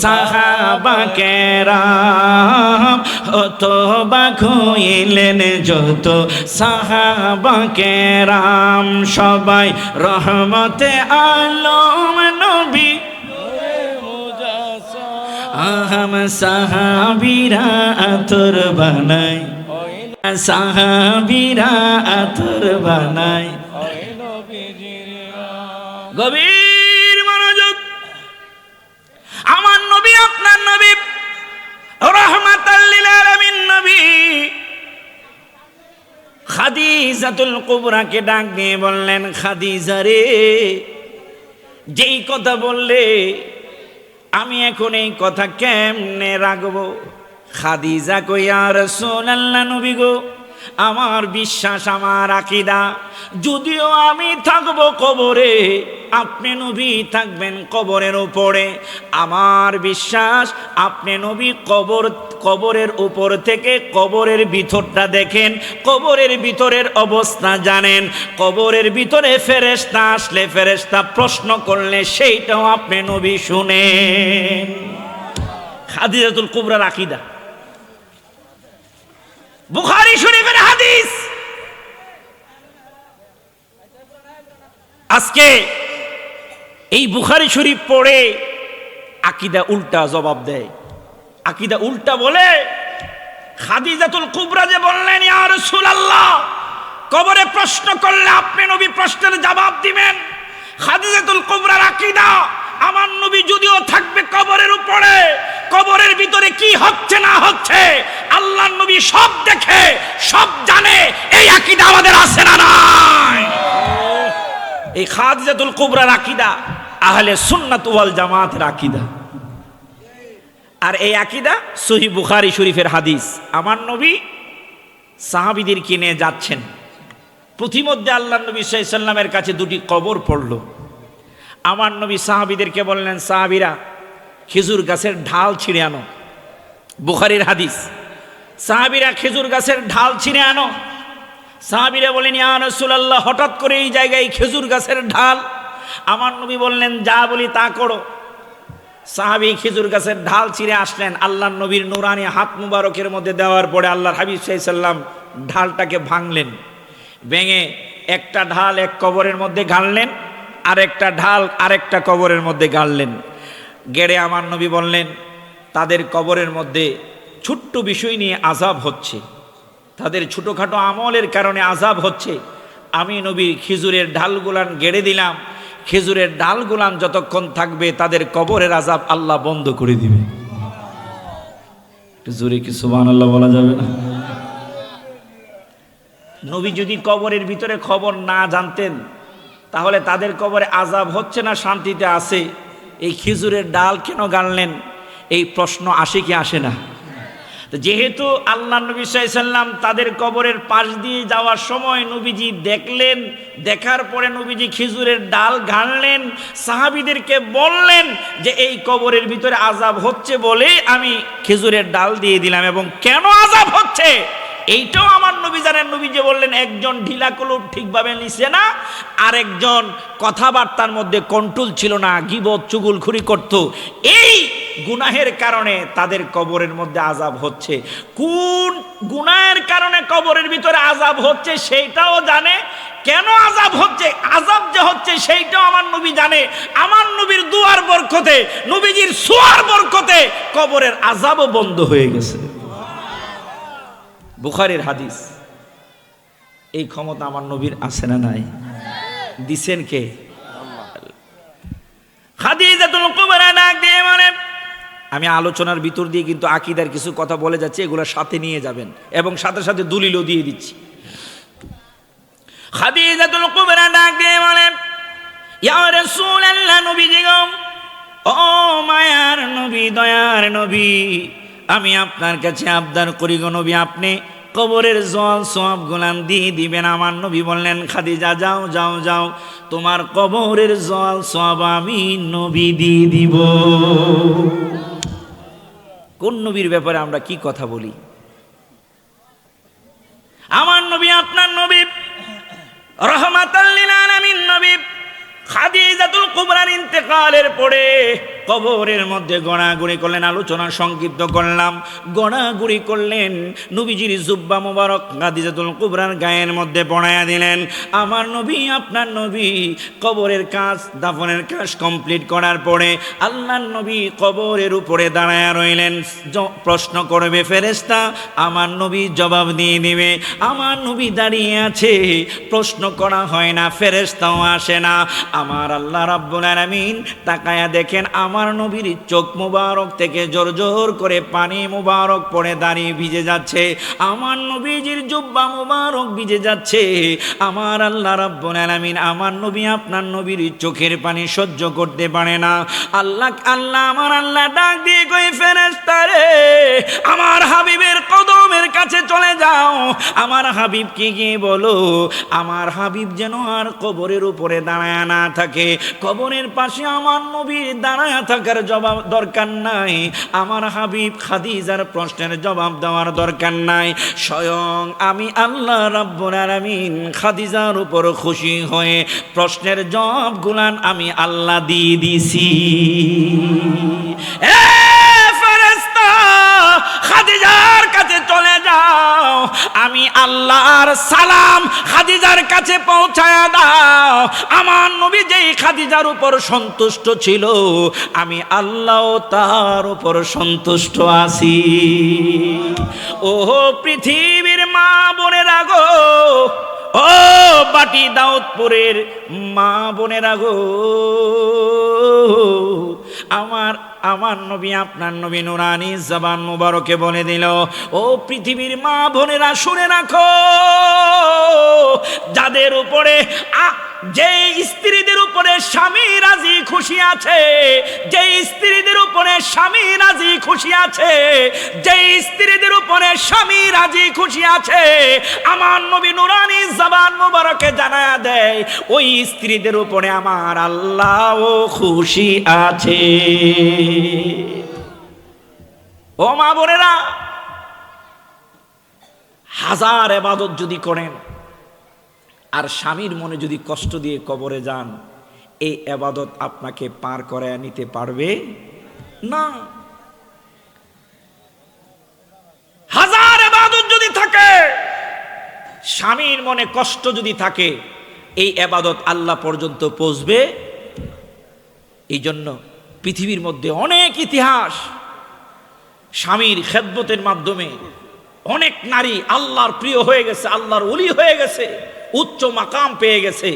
সাহাবা কেরাম, হতবাক হইলেন যত সাহাবা কেরাম। সবাই রহমতে আলম নবী আহম, সাহাবীরা আতর বানাই, সাহাবীরা আতর বানাই। গভীর মনোযোগ, আমার নবী আপনার নবী রাহমাতাল লিল আলামিন নবী খাদিজাতুল কুবরাকে ডাক দিয়ে বললেন, খাদিজা রে, যেই কথা বললে আমি এখন এই কথা কেমনে রাখবো? খাদিজা কই, ইয়া রাসূলুল্লাহ নবী গো, আমার বিশ্বাস, আমার আকীদা, যদিও আমি থাকবো কবরে, আপনি নবী থাকবেন কবরের উপরে। আমার বিশ্বাস, আপনি নবী কবরের উপর থেকে কবরের ভিতরটা দেখেন, কবরের ভিতরের অবস্থা জানেন, কবরের ভিতরে ফেরেশতা আসলে, ফেরেশতা প্রশ্ন করলে সেইটাও আপনি নবী শুনেন। খাদিজাতুল কুবরার আকীদা, বুখারী শরীফের হাদিস। আজকে এই বুখারী শরীফ পড়ে আকীদা উল্টা জবাব দেয়, আকীদা উল্টা বলে। খাদিজাতুল কুবরা যে বললেন, ইয়া রাসূলুল্লাহ, কবরে প্রশ্ন করলে আপনি নবী প্রশ্নের জবাব দিবেন। খাদিজাতুল কুবরার আকীদা, আমার নবী যদিও থাকবে কবরের উপরে, কবরের ভিতরে কি হচ্ছে না হচ্ছে আল্লাহর নবী সব দেখে, সব জানে। এই আকীদা আমাদের আছে না নাই? এই খাদিজাতুল কুবরার আকীদা আহলে সুন্নাত ওয়াল জামাতের আকীদা। আর এই আকীদা সহিহ বুখারী শরীফের হাদিস। আমার নবী সাহাবীদের কিনে যাচ্ছেন, প্রতিমধ্যে আল্লাহর নবী সাল্লাল্লাহু আলাইহি সাল্লামের কাছে দুটি কবর পড়ল। আমার নবী সাহাবীদেরকে বললেন, সাহাবীরা খেজুর গাছের ঢাল ছিঁড়ে আনো। বুখারীর হাদিস। সাহাবীরা খেজুর গাছের ঢাল ছিঁড়ে আনো। সাহাবীরা বলেন, ইয়া রাসূলুল্লাহ, হঠাৎ করে এই জায়গায় খেজুর গাছের ঢাল? আমার নবী বললেন, যা বলি তা করো। সাহাবী খেজুর গাছের ঢাল ছিঁড়ে আসলেন, আল্লাহর নবীর নূরানি হাত মুবারকের মধ্যে দেওয়ার পরে আল্লাহর হাবিব সাল্লাল্লাহু আলাইহি সাল্লাম ঢালটাকে ভাঙলেন, ভেঙে একটা ঢাল এক কবরের মধ্যে গাড়লেন, আরেকটা ঢাল আরেকটা কবরের মধ্যে গাড়লেন। গেড়ে আমার নবী বললেন, তাদের কবরের মধ্যে ছোট্ট বিষয় নিয়ে আযাব হচ্ছে, তাদের ছোটোখাটো আমলের কারণে আযাব হচ্ছে। আমি নবী খেজুরের ঢালগুলান গেড়ে দিলাম, খেজুরের ডালগুলান যতক্ষণ থাকবে তাদের কবরের আযাব আল্লাহ বন্ধ করে দিবে। জোরে কি সুবহানাল্লাহ বলা যাবে না? নবী যদি কবরের ভিতরে খবর না জানতেন, তাহলে তাদের কবরে আযাব হচ্ছে না শান্তিতে আছে, এই খেজুরের ডাল কেন গাড়লেন? এই প্রশ্ন আসে কি আসে না? যেহেতু আল্লাহ নবী সাল্লাল্লাহু আলাইহি সাল্লাম তাদের কবরের পাশ দিয়ে যাওয়ার সময় নবীজি দেখলেন, দেখার পরে নবীজি খেজুরের ডাল গাড়লেন, সাহাবীদেরকে বললেন যে এই কবরের ভিতরে আযাব হচ্ছে বলে আমি খেজুরের ডাল দিয়ে দিলাম, এবং কেন আযাব হচ্ছে এইটাও আমার নবী জানেন। নবী যে বললেন, একজন ঢিলাকুলুপ ঠিকভাবে নিছে না, আরেকজন কথাবার্তার মধ্যে কন্ট্রোল ছিল না, গীবত চুগলখুরি করত, এই গুনাহের কারণে তাদের কবরের মধ্যে আযাব হচ্ছে। কোন গুনাহের কারণে কবরের ভিতরে আযাব হচ্ছে সেইটাও জানে, কেন আযাব হচ্ছে, আযাব যে হচ্ছে সেইটাও আমার নবী জানে। আমার নবীর দুয়ার বরকতে, নবীজির সোয়ার বরকতে কবরের আযাবও বন্ধ হয়ে গেছে। বুখারীর হাদিস। এই ক্ষমতা আমার নবীর আছে না নাই? দিছেন কে? খাদিজাতুল কুবরা ডাক দিয়ে মানে, আমি আলোচনার ভিতর দিয়ে কিন্তু আকীদার কিছু কথা বলে যাচ্ছি, এগুলো সাথে নিয়ে যাবেন এবং সাথে সাথে দলিলও দিয়ে দিচ্ছি। খাদিজাতুল কুবরা ডাক দিয়ে বলে, ইয়া রাসূলুল্লাহ, নবীজি গো, ও মায়ার নবী, দয়ার নবী, আমি আপনার কাছে আবদার করি গো নবী, আপনি কবরের জল সওয়াব গুলান দিয়ে দিবেন। আমার নবী বললেন, খাদিজা যাও যাও যাও, তোমার কবরের জল সওয়াব আমি নবী দিয়ে দিব। কোন নবীর ব্যাপারে আমরা কি কথা বলি? আমার নবী, আপনার নবী, রাহমাতাল লিল আলামিন নবী। খাদিজাতুল কুবরার ইন্তেকালের পরে কবরের মধ্যে গড়াগড়ি করলেন, আলোচনা সংক্ষিপ্ত করলাম, গড়াগড়ি করলেন, নবীজির জুব্বা মোবারক খাদিজাতুল কুবরার গায়ের মধ্যে পড়ায়া দিলেন। আমার নবী, আপনার নবী কবরের কাজ, দাফনের কাজ কমপ্লিট করার পরে আল্লাহর নবী কবরের উপরে দাঁড়ায়া রইলেন। প্রশ্ন করবে ফেরেশতা, আমার নবী জবাব দিয়ে দিবে। আমার নবী দাঁড়িয়ে আছে, প্রশ্ন করা হয় না, ফেরেশতাও আসে না। আমার আল্লাহ রাব্বুল আলামিন তাকায়া দেখেন, আমার আমার নবীর চোখ মুবারক থেকে জোর জোর করে পানি মুবারক পড়ে দাঁড়িয়ে ভিজে যাচ্ছে, আমার নবীজির জুব্বা মুবারক ভিজে যাচ্ছে। আমার আল্লাহ রাব্বুল আলামিন আমার নবী আপনার নবীর চোখের পানি সহ্য করতে পারে না। আল্লাহ আমার আল্লাহ ডাক দিয়ে কই, ফেরেশতা রে, আমার হাবিবের কদমের কাছে চলে যাও, আমার হাবিবকে গিয়ে বলো আমার হাবিব যেন আর কবরের উপরে দাঁড়ায় না থাকে, কবরের পাশে আমার নবীর দাঁড়ায় থাকার জবাব দরকার নাই, আমার হাবিব খাদিজার প্রশ্নের জবাব দেওয়ার দরকার নাই। স্বয়ং আমি আল্লাহ রাব্বুল আলামিন খাদিজার উপর খুশি হয়ে প্রশ্নের জবাবগুলান আমি আল্লাহ দিয়ে দিছি। ফেরেশতা খাদিজার কাছে চলে যাও, আমি আল্লাহর সালাম খাদিজার কাছে পৌঁছায়া দাও। আমার নবী যেই খাদিজার উপর সন্তুষ্ট ছিল, আমি আল্লাহ তার উপর সন্তুষ্ট আছি। ও পৃথিবীর মা বোনেরা গো, ও বাটি দাউদপুরের মা বোনেরা গো, আমার নবী আপনার নবী নুরানি জবান মুবারকে বলে দিল, ও পৃথিবীর মা বোনেরা শুনে রাখো, যাদের উপরে যে স্ত্রীদের উপরে স্বামী রাজি খুশি আছে, যে স্ত্রীদের উপরে স্বামী রাজি খুশি আছে, যে স্ত্রীদের উপরে স্বামী রাজি খুশি আছে, আমার নবী নুরানি জবান মুবারকে জানায়া দেয় ওই স্ত্রীদের উপরে আমার আল্লাহ খুশি আছে। ও মা বোনেরা, হাজার ইবাদত যদি করেন আর স্বামীর মনে যদি কষ্ট দিয়ে কবরে যান, এই ইবাদত আপনাকে পার করে নিতে পারবে না। হাজার ইবাদত যদি থাকে, স্বামীর মনে কষ্ট যদি থাকে, এই ইবাদত আল্লাহ পর্যন্ত পৌঁছবে। এই জন্য পৃথিবীর মধ্যে অনেক ইতিহাস, স্বামীর খেদমতের মাধ্যমে অনেক নারী আল্লাহর প্রিয় হয়ে গেছে, আল্লাহর ওলি হয়ে গেছে, উচ্চ মাকাম পেয়ে গেছে।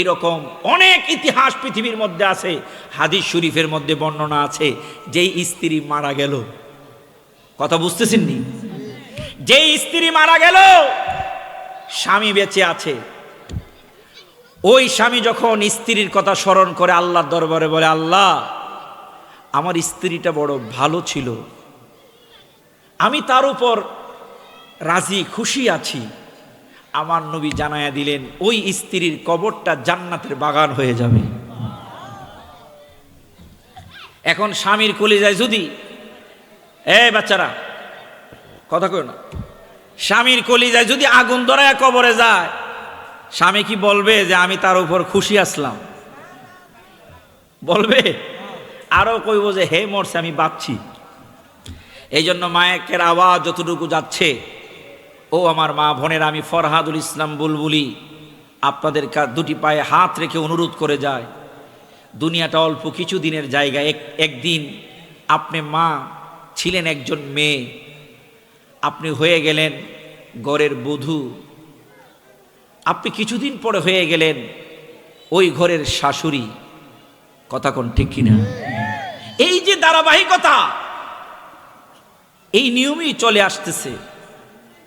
এরকম অনেক ইতিহাস পৃথিবীর মধ্যে আছে। হাদিস শরীফের মধ্যে বর্ণনা আছে, যেই স্ত্রী মারা গেল, কথা বুঝতেছেন নি, যেই স্ত্রী মারা গেল স্বামী বেঁচে আছে, ওই স্বামী যখন স্ত্রীর কথা স্মরণ করে আল্লাহর দরবারে বলে, আল্লাহ আমার স্ত্রীটা বড় ভালো ছিল, আমি তার উপর রাজি খুশি আছি, আমার নবী জানায়া দিলেন ওই স্ত্রীর কবরটা জান্নাতের বাগান হয়ে যাবে। এখন স্বামীর কলিজায় যদি, বাচ্চারা কথা কই না, স্বামীর কলিজায় যদি আগুন ধরায়া কবরে যায়, স্বামী কি বলবে যে আমি তার উপর খুশি আসলাম? বলবে? আরো কইব যে হে মরছে আমি বাঁচছি। এই জন্য মায়ের আওয়াজ যতটুকু যাচ্ছে, ও আমার মা বোনের, আমি ফরহাদুল ইসলাম বুলবুলি আপনাদের দুটি পায়ে হাত রেখে অনুরোধ করে যায়, দুনিয়াটা অল্প কিছু দিনের জায়গা। একদিন আপনি মা ছিলেন একজন মেয়ে, আপনি হয়ে গেলেন ঘরের বধূ, আপনি কিছুদিন পরে হয়ে গেলেন ওই ঘরের শাশুড়ি। কথা কোন ঠিক কিনা? এই যে ধারাবাহিকতা, এই নিয়মই চলে আসতেছে।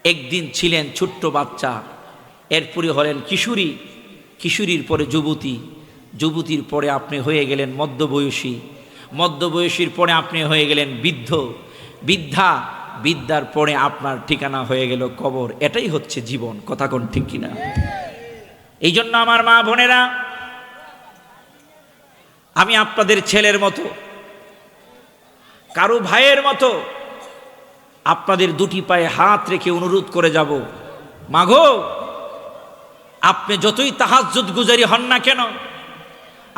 একদিন ছিলেন ছোট্ট বাচ্চা, এরপরে হলেন কিশোরী, কিশোরীর পরে যুবতী, যুবতীর পরে আপনি হয়ে গেলেন মধ্যবয়সী, মধ্যবয়সীর পরে আপনি হয়ে গেলেন বৃদ্ধ, বৃদ্ধা, বিদ্যার পরে আপনার ঠিকানা হয়ে গেল কবর। এটাই হচ্ছে জীবন। কথা কোন ঠিক কিনা? এই জন্য আমার মা বোনেরা, আমি আপনাদের ছেলের মতো, কারো ভাইয়ের মতো আপনাদের দুটি পায়ে হাত রেখে অনুরোধ করে যাব, মাগো আপনি যতই তাহাজ্জুদ গুজারি হন না কেন,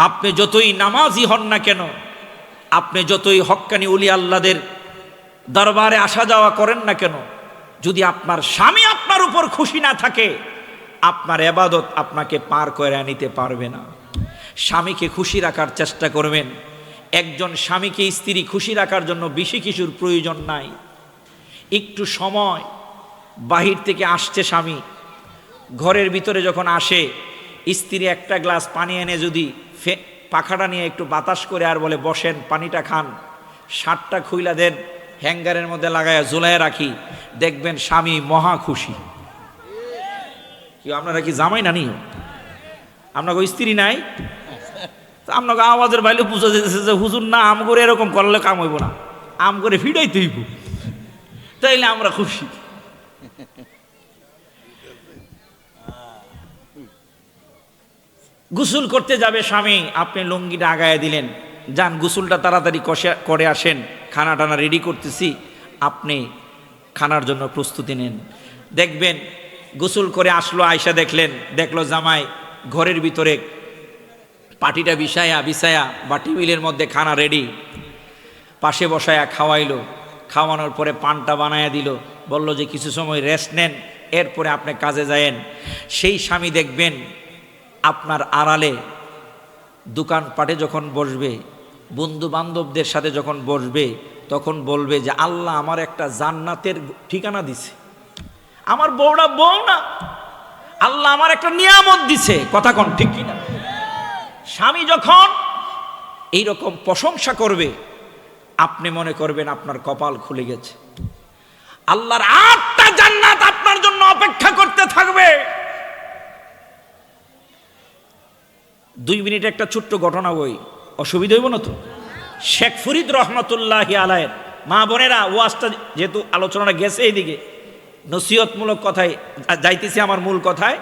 আপনি যতই নামাজি হন না কেন, আপনি যতই হক্কানি ওলি আল্লাহদের দরবারে আসা যাওয়া করেন না কেন, যদি আপনার স্বামী আপনার উপর খুশি না থাকে, আপনার ইবাদত আপনাকে পার করে নিতে পারবে না। স্বামীকে খুশি রাখার চেষ্টা করবেন। একজন স্বামীকে স্ত্রী খুশি রাখার জন্য বেশি কিছুর প্রয়োজন নাই। একটু সময়, বাহির থেকে আসছে স্বামী, ঘরের ভিতরে যখন আসে, স্ত্রী একটা গ্লাস পানি এনে যদি পাখাটা নিয়ে একটু বাতাস করে আর বলে বসেন, পানিটা খান, শার্টটা খুইলা দেন, হ্যাঙ্গারের মধ্যে লাগায়া ঝুলাইয়া রাখি, দেখবেন স্বামী মহা খুশি। কি আপনারা কি জামাই না নিও? আপনাকে স্ত্রী নাই? আপনাকে আওয়াজের বাইরে বুঝা যেতেছে যে হুজুর না, আম করে এরকম করলে কাম হইব না, আম করে ফিডাই তৈব, তাইলে আমরা খুশি। গোসল করতে যাবে স্বামী, আপনি লুঙ্গিটা আগায় দিলেন, যান গোসলটা তাড়াতাড়ি করে আসেন, খানা টানা রেডি করতেছি, আপনি খানার জন্য প্রস্তুতি নেন। দেখবেন গোসল করে আসলো, আয়সা দেখলো জামাই ঘরের ভিতরে পাটিটা বিছায়া বা টেবিলের মধ্যে খানা রেডি, পাশে বসায়া খাওয়াইলো, খাওয়ানোর পরে পানটা বানায়া দিল, বলল যে কিছু সময় রেস্ট নেন, এরপরে আপনি কাজে যায়েন। সেই স্বামী দেখবেন আপনার আড়ালে দোকানপাটে যখন বসবে, বন্ধু বান্ধবদের সাথে যখন বসবে, তখন বলবে যে আল্লাহ আমার একটা জান্নাতের ঠিকানা দিছে, আমার বউটা বউ না, আল্লাহ আমার একটা নিয়ামত দিছে। কথা কোন ঠিক কিনা? স্বামী যখন এইরকম প্রশংসা করবে, আপনি মনে করবেন আপনার কপাল খুলে গেছে, আল্লাহর 8টা জান্নাত আপনার জন্য অপেক্ষা করতে থাকবে। 2 মিনিট একটা ছোট্ট ঘটনা, বই অসুবিধা হইব না তো? শেখ ফরিদ রহমতুল্লাহি আলাইহির মা বোনেরা, ওয়াজটা যেহেতু আলোচনাটা গেছে এইদিকে, নসিহতমূলক কথায় যাইতেছি, আমার মূল কথায়,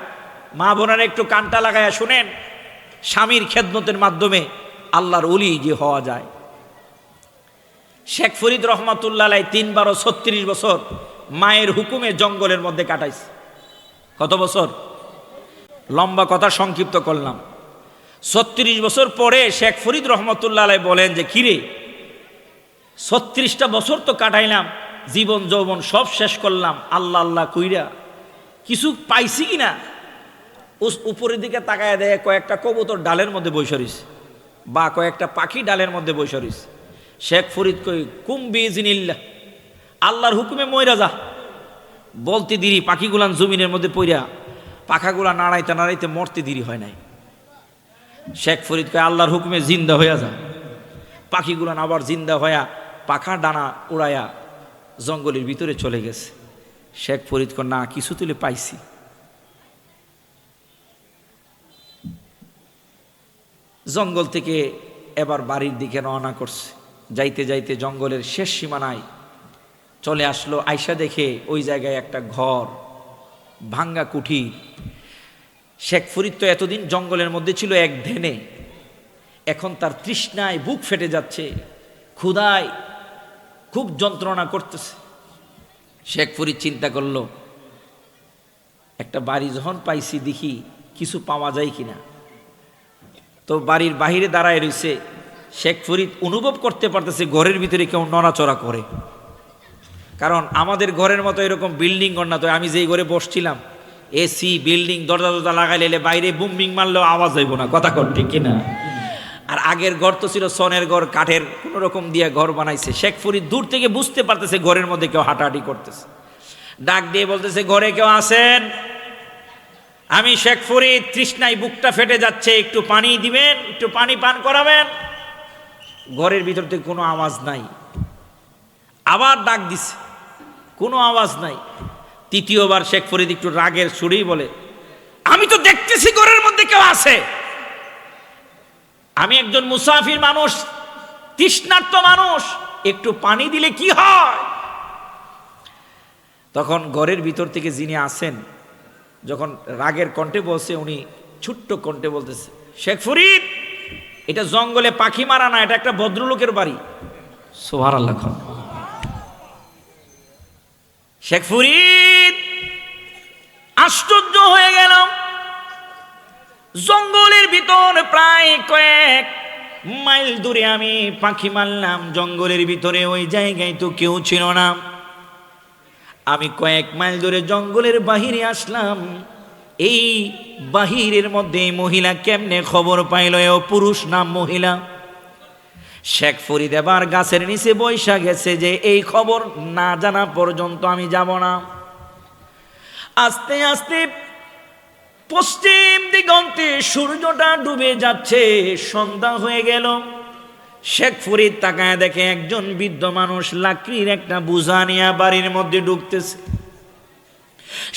মা বোনেরা একটু কানটা লাগায়া শুনেন, স্বামীর খেদমতের মাধ্যমে আল্লাহর ওলি যে হওয়া যায়। শেখ ফরিদ রহমতুল্লাহ আলাইহি 3-12 বছর মায়ের হুকুমে জঙ্গলের মধ্যে কাটাইছে। কত বছর? লম্বা কথা সংক্ষিপ্ত করলাম। 36 বছর পরে শেখ ফরিদ রহমতুল্লাহ আলাইহি বলেন যে কিরে, 36টা বছর তো কাটাইলাম, জীবন যৌবন সব শেষ করলাম, আল্লাহ আল্লাহ কইরা কিছু পাইছি কিনা? উপরের দিকে তাকায় দেয় কয়েকটা কবুতর ডালের মধ্যে বসে রইছে, বা কয়েকটা পাখি ডালের মধ্যে বসে রইছে। শেখ ফরিদ কই কুম বিইজনিল্লাহ, আল্লাহর হুকুমে মইরা যা। বলতে দেরি, পাখিগুলান জমিনের মধ্যে পইরা পাখাগুলা নাড়াইতে নাড়াইতে মরতে দেরি হয় নাই। শেখ ফরিদ কয় আল্লাহর হুকুমে জিন্দা হইয়া যা। পাখিগুলান আবার জিন্দা হইয়া পাখা ডানা উড়াইয়া জঙ্গলের ভিতরে চলে গেছে। শেখ ফরিদ কয় না, কিছু তুলে পাইছি। জঙ্গল থেকে এবার বাড়ির দিকে রওনা করছে। যাইতে যাইতে জঙ্গলের শেষ সীমানায় চলে আসলো, আয়সা দেখে ওই জায়গায় একটা ঘর, ভাঙ্গা কুঠি। শেখ ফরিদ তো এতদিন জঙ্গলের মধ্যে ছিল এক ধ্যানে, এখন তার তৃষ্ণায় বুক ফেটে যাচ্ছে, ক্ষুধায় খুব যন্ত্রণা করতেছে। শেখ ফরিদ চিন্তা করলো, একটা বাড়ি যখন পাইছি দেখি কিছু পাওয়া যায় কিনা। তো বাড়ির বাহিরে দাঁড়ায় রয়েছে। শেখ ফরিদ অনুভব করতে পারতেছে ঘরের ভিতরে কেউ নড়াচড়া করে, কারণ আমাদের ঘরের মতো এরকম বিল্ডিং ঘর না। তো আমি যেই ঘরে বসছিলাম, এসি বিল্ডিং, দরজা দরজা লাগাইলে বাইরে বুমবিং মারলেও আওয়াজ হইব না। কথা কর ঠিক কিনা? আর আগের ঘর তো ছিল সনের ঘর, কাঠের কোন রকম দিয়ে ঘর বানাইছে। শেখ ফরিদ দূর থেকে বুঝতে পারতেছে ঘরের মধ্যে কেউ হাঁটাহাঁটি করতেছে। ডাক দিয়ে বলতেছে, ঘরে কেউ আছেন? আমি শেখ ফরিদ, তৃষ্ণায় বুকটা ফেটে যাচ্ছে, একটু পানি দিবেন, একটু পানি পান করাবেন। ঘরের ভিতর থেকে কোনো আওয়াজ নাই। আবার ডাক দিছে, কোনো আওয়াজ নাই। তৃতীয়বার শেখ ফরিদ একটু রাগের সুরেই বলে, আমি তো দেখতেছি ঘরের মধ্যে কেউ আছে, আমি একজন মুসাফির মানুষ, তৃষ্ণার্ত মানুষ, একটু পানি দিলে কি হয়? তখন ঘরের ভিতর থেকে যিনি আছেন, যখন রাগের কণ্ঠে বলছে, উনি ছোট্ট কণ্ঠে বলতেছে, শেখ ফরিদ, এটা জঙ্গলে পাখি মারা না, এটা একটা ভদ্রলোকের বাড়ি। সুবহানাল্লাহ। শেখ ফরিদ আশ্চর্য হয়ে গেল। জঙ্গলের ভিতর প্রায় কয়েক মাইল দূরে আমি পাখি মারলাম, জঙ্গলের ভিতরে ওই জায়গায় তো কেউ ছিল না। আমি কয়েক মাইল দূরে জঙ্গলের বাহিরে আসলাম, এই বাহিরের মধ্যে মহিলা কেমনে খবর পাইল ও পুরুষ নাম মহিলা? শেখ ফরিদ এবার গাছের নিচে বৈশা গেছে যে এই খবর না জানা পর্যন্ত আমি যাব না। আস্তে আস্তে পশ্চিম দিগন্তে সূর্যটা ডুবে যাচ্ছে, সন্ধ্যা হয়ে গেল। শেখ ফরিদ তাকায় দেখে একজন বৃদ্ধ মানুষ লাকড়ির একটা বোঝা নিয়ে বাড়ির মধ্যে ঢুকতেছে।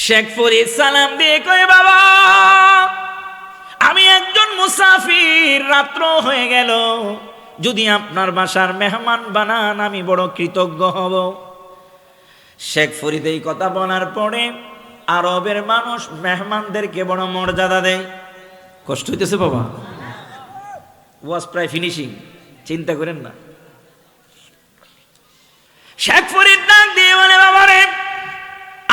শেখ ফরিদ সালাম দিয়ে কয়, বাবা আমি একজন মুসাফির, রাত্র হয়ে গেল, যদি আপনার বাসার মেহমান বানান আমি বড় কৃতজ্ঞ হব। শেখ ফরিদ এই কথা বলার পরে আরবের মানুষ মেহমানদেরকে বড় মর্যাদা দেয়। কষ্ট হইতেছে বাবা, ওয়াজ প্রায় ফিনিশিং, চিন্তা করেন না। শেখ ফরিদ ডাক দিয়ে বলে, বাবারে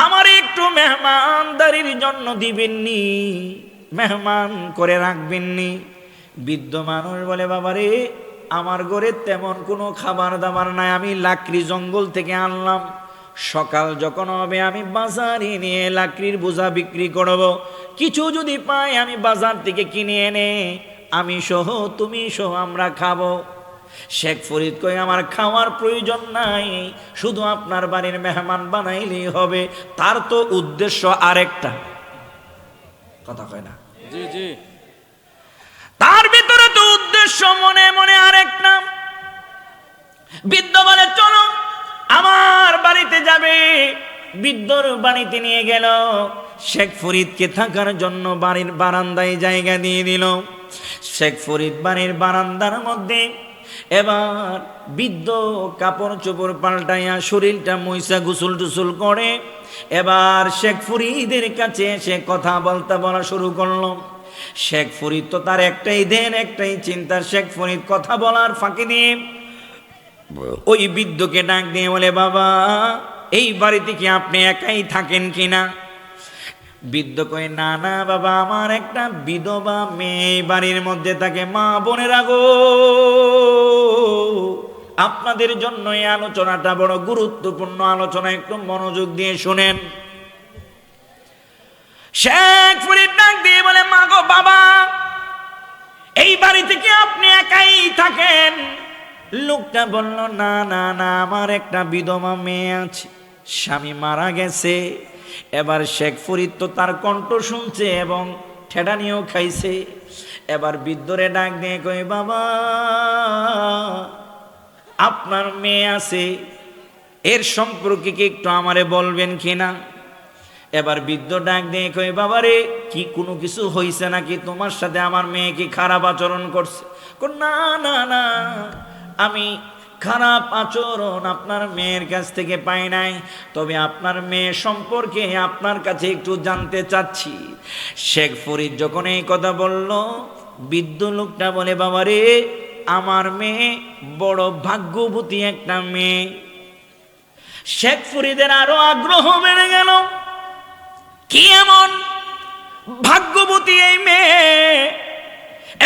আমার একটু মেহমানদারির জন্য দিবেননি, মেহমান করে রাখবেননি। বৃদ্ধ মানুষ বলে, বাবারে আমার ঘরে তেমন কোনো খাবার দাবার নাই, আমি লাকড়ি জঙ্গল থেকে আনলাম, সকাল যখন হবে আমি বাজারে নিয়ে লাকড়ির বোঝা বিক্রি করব, কিছু যদি পাই আমি বাজার থেকে কিনে এনে আমি সহ তুমি সহ আমরা খাবো। শেখ ফরিদ কই, আমার খাওয়ার প্রয়োজন নাই, শুধু আপনার বাড়ির মেহমান বানাইলেই হবে। তার তো উদ্দেশ্য আরেকটা, কথা কয় না, জি জি, তার ভিতরে তো উদ্দেশ্য মনে মনে আরেকটা। বৃদ্ধ বলে, চলো আমার বাড়িতে যাবে। বৃদ্ধর বাড়িতে নিয়ে গেল। শেখ ফরিদকে থাকার জন্য বাড়ির বারান্দায় জায়গা দিয়ে দিল। শেখ ফরিদ বাড়ির বারান্দার মধ্যে এবার বৃদ্ধ কাপড় চোপড় পাল্টাইয়া শরীরটা মইসা গোসল টুসল করে এবার শেখ ফরিদের কাছে এসে কথা বলা শুরু করলো। শেখ ফরিদ তো তার একটাই ধ্যান, একটাই চিন্তা। শেখ ফরিদ কথা বলার ফাঁকি দিয়ে ওই বৃদ্ধকে ডাক দিয়ে বলে, বাবা এই বাড়িতে কি আপনি একাই থাকেন কিনা? বৃদ্ধ কয়, না না বাবা, আমার একটা বিধবা মেয়ে বাড়ির মধ্যে থাকে। মা বোনেরা গো, আপনাদের জন্য এই আলোচনাটা বড় গুরুত্বপূর্ণ আলোচনা, একটু মনোযোগ দিয়ে শুনেন। শেখ ফরিদ ডাক দিয়ে বলে, মা গো বাবা, এই বাড়িতে কি আপনি একাই থাকেন? লোকটা বলল, না না না, আমার একটা বিধবা মেয়ে আছে, স্বামী মারা গেছে। এবার শেখ ফরিদ তো তার কণ্ঠ শুনছে এবং ঠেডানিও খাইছে। এবার বৃদ্ধরে ডাক দিয়ে কই, বাবা আপনার মেয়ে আছে, এর সম্পর্কে কি একটু আমারে বলবেন কিনা? এবার বৃদ্ধ ডাক দিয়ে কই, বাবারে কি কোনো কিছু হয়েছে নাকি? তোমার সাথে আমার মেয়ে কি খারাপ আচরণ করছে? না না না, আমি খারাপ আচরণ আপনার মেয়ের কাছ থেকে পাই নাই, তবে আপনার মেয়ে সম্পর্কে আপনার কাছে একটু জানতে চাচ্ছি। শেখ ফরিদ যখন এই কথা বলল, বৃদ্ধ লোকটা বলে, বাবারে আমার মেয়ে বড় ভাগ্যবতী একটা মেয়ে। শেখ ফরিদের আরো আগ্রহ বেড়ে গেল, কি এমন ভাগ্যবতী এই মেয়ে?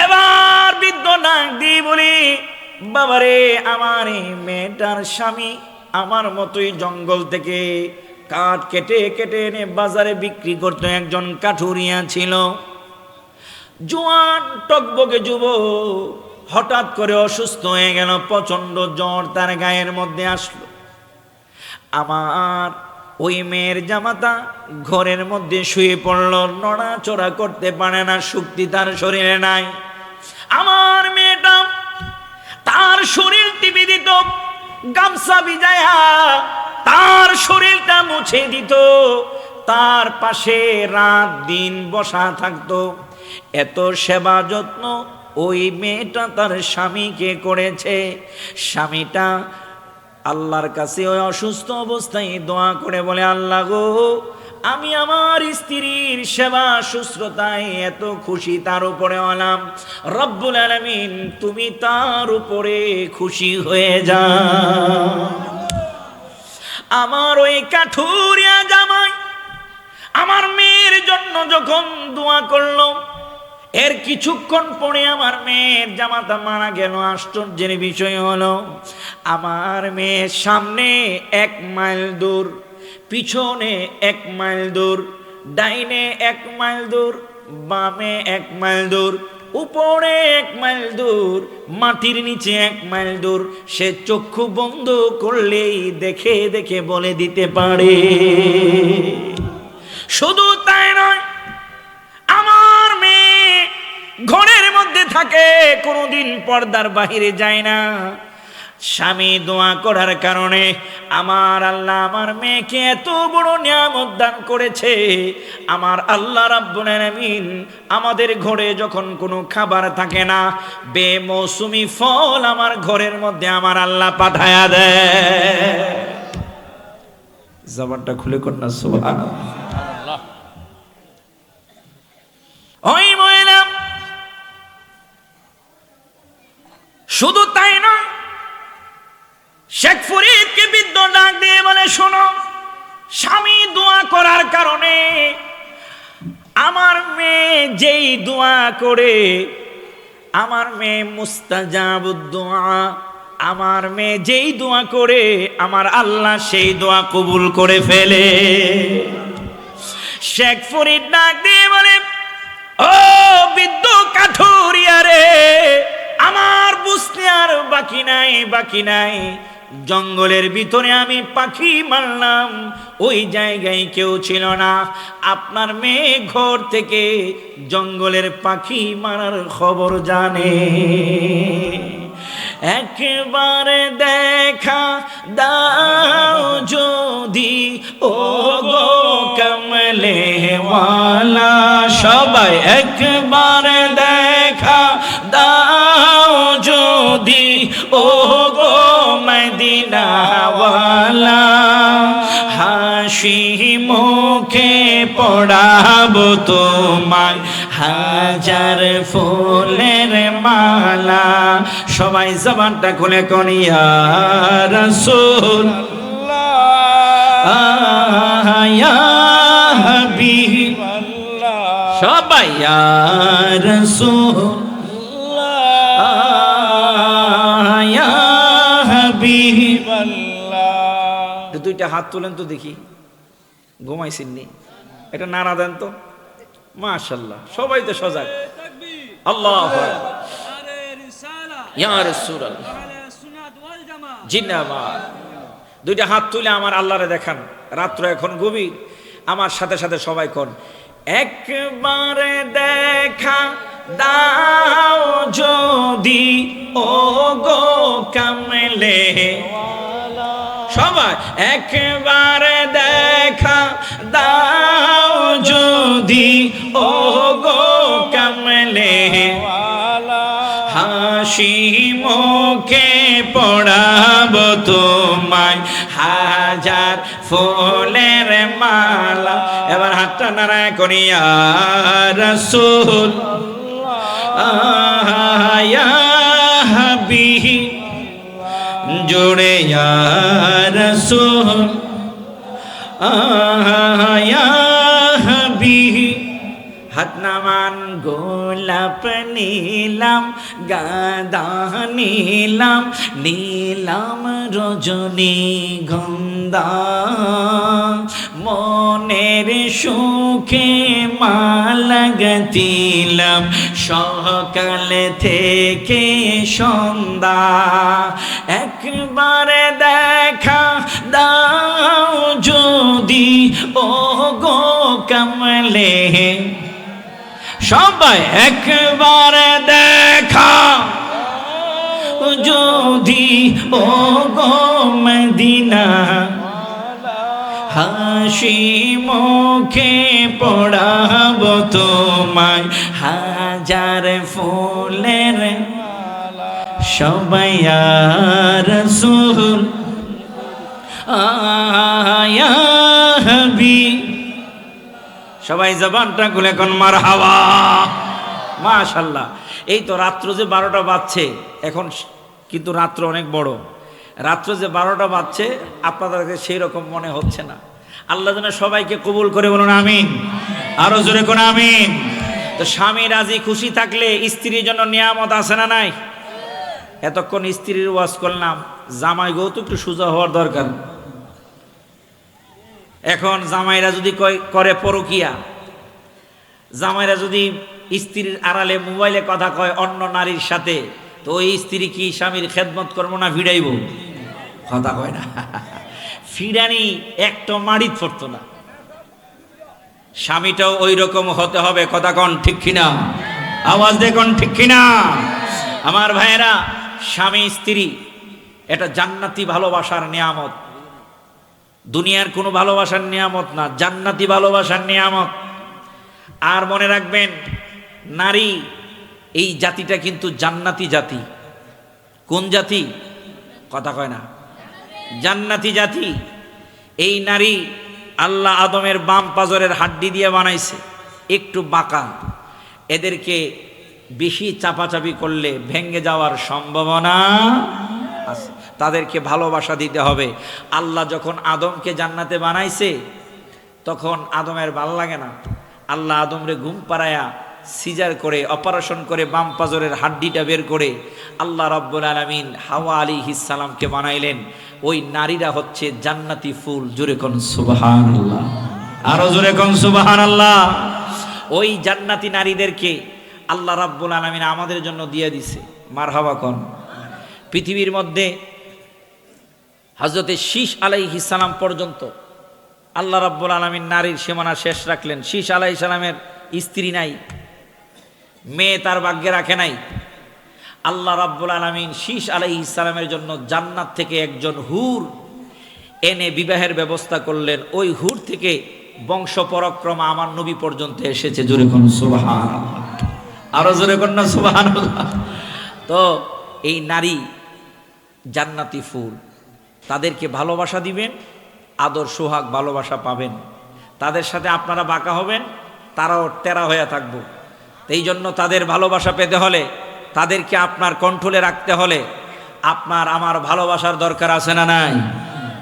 এবার বৃদ্ধ ডাক দিয়ে বলি, বাবারে আমার এই মেয়েটার স্বামী আমার মতোই জঙ্গল থেকে কাঠ কেটে কেটে এনে বাজারে বিক্রি করতো, একজন কাঠুরিয়া ছিল। জোয়ান টকবকে যুবক হঠাৎ করে অসুস্থ হয়ে গেল, প্রচন্ড জ্বর তার গায়ের মধ্যে আসলো। আমার ওই মেয়ের জামাতা ঘরের মধ্যে শুয়ে পড়ল, নড়াচড়া করতে পারে না, শক্তি তার শরীরে নাই। আমার মেয়েটা তার শরীর টিপে দিত, গামছা ভিজায়া তার শরীরটা মুছে দিত, তার পাশে রাত দিন বসা থাকতো। এত সেবা যত্ন ওই মেয়েটা তার স্বামীকে করেছে। স্বামীটা আল্লাহর কাছে ওই অসুস্থ অবস্থায় দোয়া করে বলে, আল্লাহ গো, আমি আমার স্ত্রীর সেবা শুশ্রূষায় এত খুশি, তার উপরে হলাম, রব্বুল আলামিন তুমি তার উপরে খুশি হয়ে যাও। আমার ওই কাঠুরিয়া জামাই আমার মেয়ের জন্য যখন দোয়া করলো, এর কিছুক্ষণ পরে আমার মেয়ের জামাতা মারা গেল। আশ্চর্যের বিষয় হলো, আমার মেয়ের সামনে 1 মাইল দূর, পিছনে 1 মাইল দূর, ডাইনে 1 মাইল দূর, বামে 1 মাইল দূর, উপরে 1 মাইল দূর, মাটির নিচে 1 মাইল দূর। সে চক্ষু বন্ধ করলেই দেখে দেখে বলে দিতে পারে। শুধু তাই নয়, আমার ঘরের মধ্যে থাকে, কোনোদিন পর্দার বাহিরে যায় না। স্বামী দোয়া করার কারণে আমার আল্লাহ আমার মেয়েকে এত বড় নিয়ামত দান করেছে। আমার আল্লাহ রাব্বুল আলামিন আমাদের ঘরে যখন কোনো খাবার থাকে না, বেমৌসুমি ফল আমার ঘরের মধ্যে আমার আল্লাহ পাঠায়া দেয়। জবানটা খুলে কন্যা সুবহানাল্লাহ। ওই মহিলা শুধু তাই নয়, শেখ ফরিদকে বৃদ্ধ ডাক দিয়ে বলে, শোনো, স্বামী দোয়া করার কারণে আমার মেয়ে যেই দোয়া করে, আমার মেয়ে মুস্তাজাবুদ দোয়া, আমার মেয়ে যেই দোয়া করে আমার আল্লাহ সেই দোয়া কবুল করে ফেলে। শেখ ফরিদ ডাক দিয়ে বলে, ও বৃদ্ধ কাঠুরিয়া রে, আমার বুঝতে আর বাকি নাই। জঙ্গলের ভিতরে আমি পাখি মারলাম, ওই জায়গায় কেউ ছিল না। আপনার মেয়ে ঘর থেকে জঙ্গলের পাখি মারার খবর জানে। একবার দেখা দাও যদি ও গো কমলে ওয়ালা, সবাই একবার দেখা দাও যদি ও গো মদিনা ওয়ালা, হাসি মুখে পড়াবো তোমায় হাজার ফুলের মালা। সবাই জবানটা খুলে কোন ইয়া রাসূলুল্লাহ ইয়া হাবিবাল্লাহ, সবাই ইয়া রাসূলুল্লাহ ইয়া হাবিবাল্লাহ। দুইটা হাত তুলেন তো দেখি, ঘুমাইছেননি? এটা নাড়া দেন তো। মাশাআল্লাহ, সবাই তো সজাগ। আল্লাহু আকবার, ইয়া রাসূলুল্লাহ জিন্নাবাদ। দুইটা হাত তুলে আমার আল্লাহরে দেখান। রাত্র এখন গভীর, আমার সাথে সাথে সবাই কোন, একবার দেখা দাও যদি ও গো কামলে, সবাই একবার দেখা দাও যদি ও গো কামলে, হাসি মুখে পড়াবো তোমায় হাজার ফুলের মালা। এবার হাতটা নাড়ায় করি, ইয়া রাসূলুল্লাহ ইয়া হাবিব, জোড়ে ইয়া রাসূলুল্লাহ ইয়া হাবিব। হাত নামান, গোলাপ নিলাম, গাঁদা নিলাম, নিলাম রজনীগন্ধা, মনের সুখে মালা গাঁথিলাম সকাল থেকে সন্ধ্যা। একবার দেখা দাও যদি ও গো কমলে, সবাই একবার দেখা যদি ও গো মদিনা, হাসি মুখে পড়াবো তোমায় হাজার ফুলের, সবাই ইয়া রাসূলুল্লাহ ইয়া হাবিব। সবাই জবানটা খুলে কোন মারহাবা। মাশাআল্লাহ। এই তো রাত্র যে 12টা বাজছে এখন, কিন্তু রাত্র অনেক বড়। রাত্র যে 12টা বাজছে আপনাদেরকে সেই রকম মনে হচ্ছে না। আল্লাহ যেন সবাইকে কবুল করে, বলুন আমিন। আরো জোরে কোন আমিন। তো স্বামী রাজি খুশি থাকলে স্ত্রীর জন্য নিয়ামত আছে না নাই? এতক্ষণ স্ত্রীর ওয়াজ করলাম, জামাই গো তো একটু সোজা হওয়ার দরকার। এখন জামাইরা যদি করে পরকিয়া, জামাইরা যদি স্ত্রীর আড়ালে মোবাইলে কথা কয় অন্য নারীর সাথে, তো ওই স্ত্রী কি স্বামীর খেদমত করবো না ফিরাইব? কথা কয় না। ফিরানি একটা মাড়িত পড়তো না। স্বামীটাও ওই রকম হতে হবে, কথা কন ঠিক কিনা? আওয়াজ দেখুন ঠিক কিনা? আমার ভাইয়েরা, স্বামী স্ত্রী এটা জান্নাতি ভালোবাসার নিয়ামত, দুনিয়ার কোনো ভালোবাসার নিয়ামত না, জান্নাতি ভালোবাসার নিয়ামত। আর মনে রাখবেন, নারী এই জাতিটা কিন্তু জান্নাতি জাতি। কোন জাতি? কথা কয় না, জান্নাতি জাতি। এই নারী আল্লাহ আদমের বাম পাজরের হাড্ডি দিয়ে বানাইছে, একটু বাঁকা। এদেরকে বেশি চাপাচাপি করলে ভেঙে যাওয়ার সম্ভাবনা আছে। তাদেরকে ভালোবাসা দিতে হবে। আল্লাহ যখন আদমকে জান্নাতে বানাইছে তখন আদমের ভাল লাগে না। আল্লাহ আদমরে ঘুম পাড়ায়া সিজার করে অপারেশন করে বাম পাজরের হাড্ডিটা বের করে আল্লাহ রাব্বুল আলামিন হাওয়া আলাইহিস সালামকে বানাইলেন। ওই নারীরা হচ্ছে জান্নাতি ফুল। জোরে কোন সুবহানাল্লাহ, আরো জোরে কোন সুবহানাল্লাহ। ওই জান্নাতি নারীদেরকে আল্লাহ রাব্বুল আলামিন আমাদের জন্য দিয়ে দিছে। মারহাবা কোন। পৃথিবীর মধ্যে হযরতে শীশ আলাইহিস সালাম পর্যন্ত আল্লাহ রাব্বুল আলামিন নারীর সীমানা শেষ রাখলেন। শীশ আলাইহিস সালামের স্ত্রী নাই, মেয়ে তার ভাগ্যে রাখে নাই। আল্লাহ রাব্বুল আলামিন শীশ আলাইহিস সালামের জন্য জান্নাত থেকে একজন হুর এনে বিবাহের ব্যবস্থা করলেন। ওই হুর থেকে বংশ পরক্রমা আমার নবী পর্যন্ত এসেছে। জোরে কোন সুবহানাল্লাহ, আরো জোরে কোন না সুবহানাল্লাহ। তো এই নারী জান্নাতি ফুল, তাদেরকে ভালোবাসা দিবেন, আদর সোহাগ ভালোবাসা পাবেন। তাদের সাথে আপনারা বাঁকা হবেন, তারাও টেরা হয়ে থাকবো। এই জন্য তাদের ভালোবাসা পেতে হলে, তাদেরকে আপনার কন্ট্রোলে রাখতে হলে আপনার আমার ভালোবাসার দরকার আছে না নাই?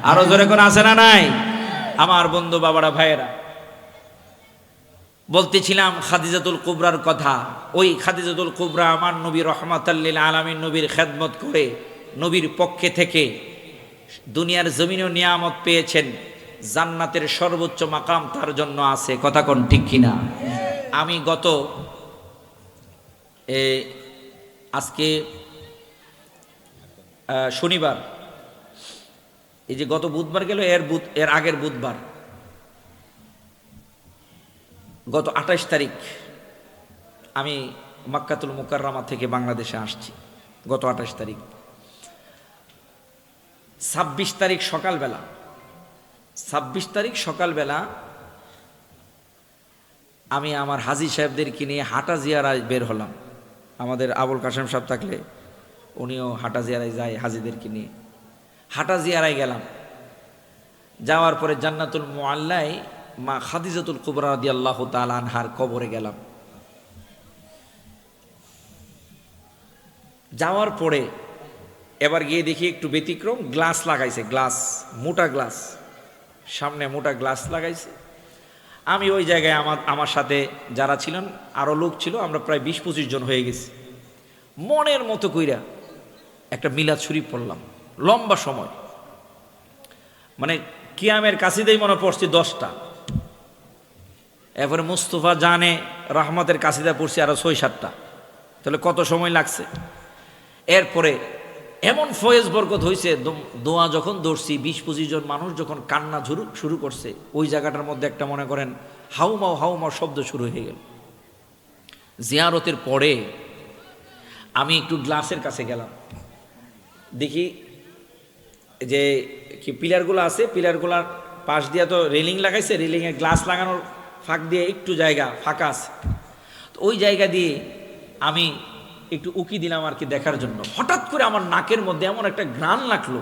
আরো জোরে কোন আছে না নাই? আমার বন্ধু বাবারা ভাইয়েরা, বলতেছিলাম খাদিজাতুল কুবরার কথা। ওই খাদিজাতুল কুবরা আমার নবী রহমাতাল লিল আলামিন নবীর খেদমত করে নবীর পক্ষে থেকে দুনিয়ার জমিনেও নিয়ামত পেয়েছেন। জান্নাতের সর্বোচ্চ মাকাম তার জন্য আছে। কথা কোন ঠিক কিনা? আমি গত আজকে শনিবার, এই যে গত বুধবার গেল, এর আগের বুধবার গত 28 তারিখ আমি মক্কাতুল মুকাররমা থেকে বাংলাদেশে আসছি। গত 28 তারিখ, 26 তারিখ সকালবেলা আমি আমার হাজী সাহেবদেরকে নিয়ে হাঁটা জিয়ারায় বের হলাম। আমাদের আবুল কাশেম সাহেব থাকলে উনিও হাঁটা জিয়ারায় যায়, হাজীদেরকে নিয়ে হাঁটা জিয়ারায় গেলাম। যাওয়ার পরে জান্নাতুল মুআল্লায় মা খাদিজাতুল কুবরা রাদিয়াল্লাহু তাআলা আনহার কবরে গেলাম। যাওয়ার পরে এবার গিয়ে দেখি একটু ব্যতিক্রম, গ্লাস লাগাইছে, গ্লাস, মোটা গ্লাস, সামনে মোটা গ্লাস লাগাইছে। আমি ওই জায়গায় আমার সাথে যারা ছিলেন আরও লোক ছিল, আমরা প্রায় 20-25 জন হয়ে গেছি। মনের মতো কইরা একটা মিলাদ শরীফ পড়লাম, লম্বা সময়, মানে কিয়ামের কাসিদাই মনে পড়ছে 10টা। এরপরে মুস্তফা জানে রহমতের কাসিদা পড়ছি আরো 6-7টা, তাহলে কত সময় লাগছে। এরপরে এমন ফয়েজ বরকত হয়েছে, দোয়া যখন ধরছি 20-25 জন মানুষ যখন কান্না শুরু করছে, ওই জায়গাটার মধ্যে একটা মনে করেন হাউমাও হাউমাও শব্দ শুরু হয়ে গেল। জিয়ারতের পরে আমি একটু গ্লাসের কাছে গেলাম, দেখি যে কি পিলারগুলো আছে, পিলারগুলার পাশ দিয়ে তো রেলিং লাগাইছে, রেলিংয়ে গ্লাস লাগানোর ফাঁক দিয়ে একটু জায়গা ফাঁকা আছে। তো ওই জায়গা দিয়ে আমি একটু উকি দিলাম আর কি দেখার জন্য। হঠাৎ করে আমার নাকের মধ্যে এমন একটা ঘ্রাণ লাগলো,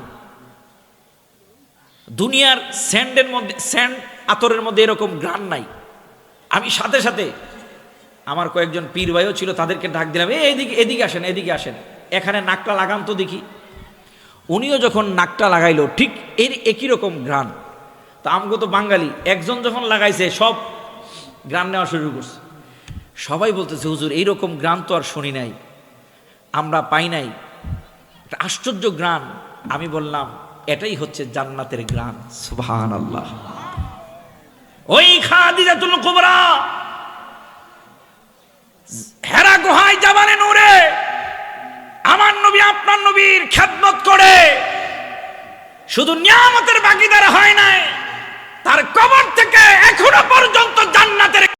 দুনিয়ার স্যান্ড আতরের মধ্যে এরকম ঘ্রাণ নাই। আমি সাথে সাথে আমার কয়েকজন পীর ভাইও ছিল, তাদেরকে ডাক দিলাম, এদিকে আসেন, এদিকে আসেন, এখানে নাকটা লাগান তো দেখি। উনিও যখন নাকটা লাগাইলো, ঠিক এর একই রকম ঘ্রাণ। তো আমগো তো বাঙালি, একজন যখন লাগাইছে সব ঘ্রাণ নেওয়া শুরু করছে। সবাই বলতেছে, হুজুর এইরকম ঘ্রাণ তো আর শুনি নাই, আমরা পাই নাই, একটা আশ্চর্য ঘ্রাণ। আমি বললাম, এটাই হচ্ছে জান্নাতের ঘ্রাণ। সুবহানাল্লাহ। ওই খাদিজাতুল কুবরা হেরা গুহায় জাবালে নূরে আমার নবী আপনার নবীর খেদমত করে শুধু নিয়ামতের ভাগীদার হয় নাই, তার কবর থেকে এখনো পর্যন্ত জান্নাতের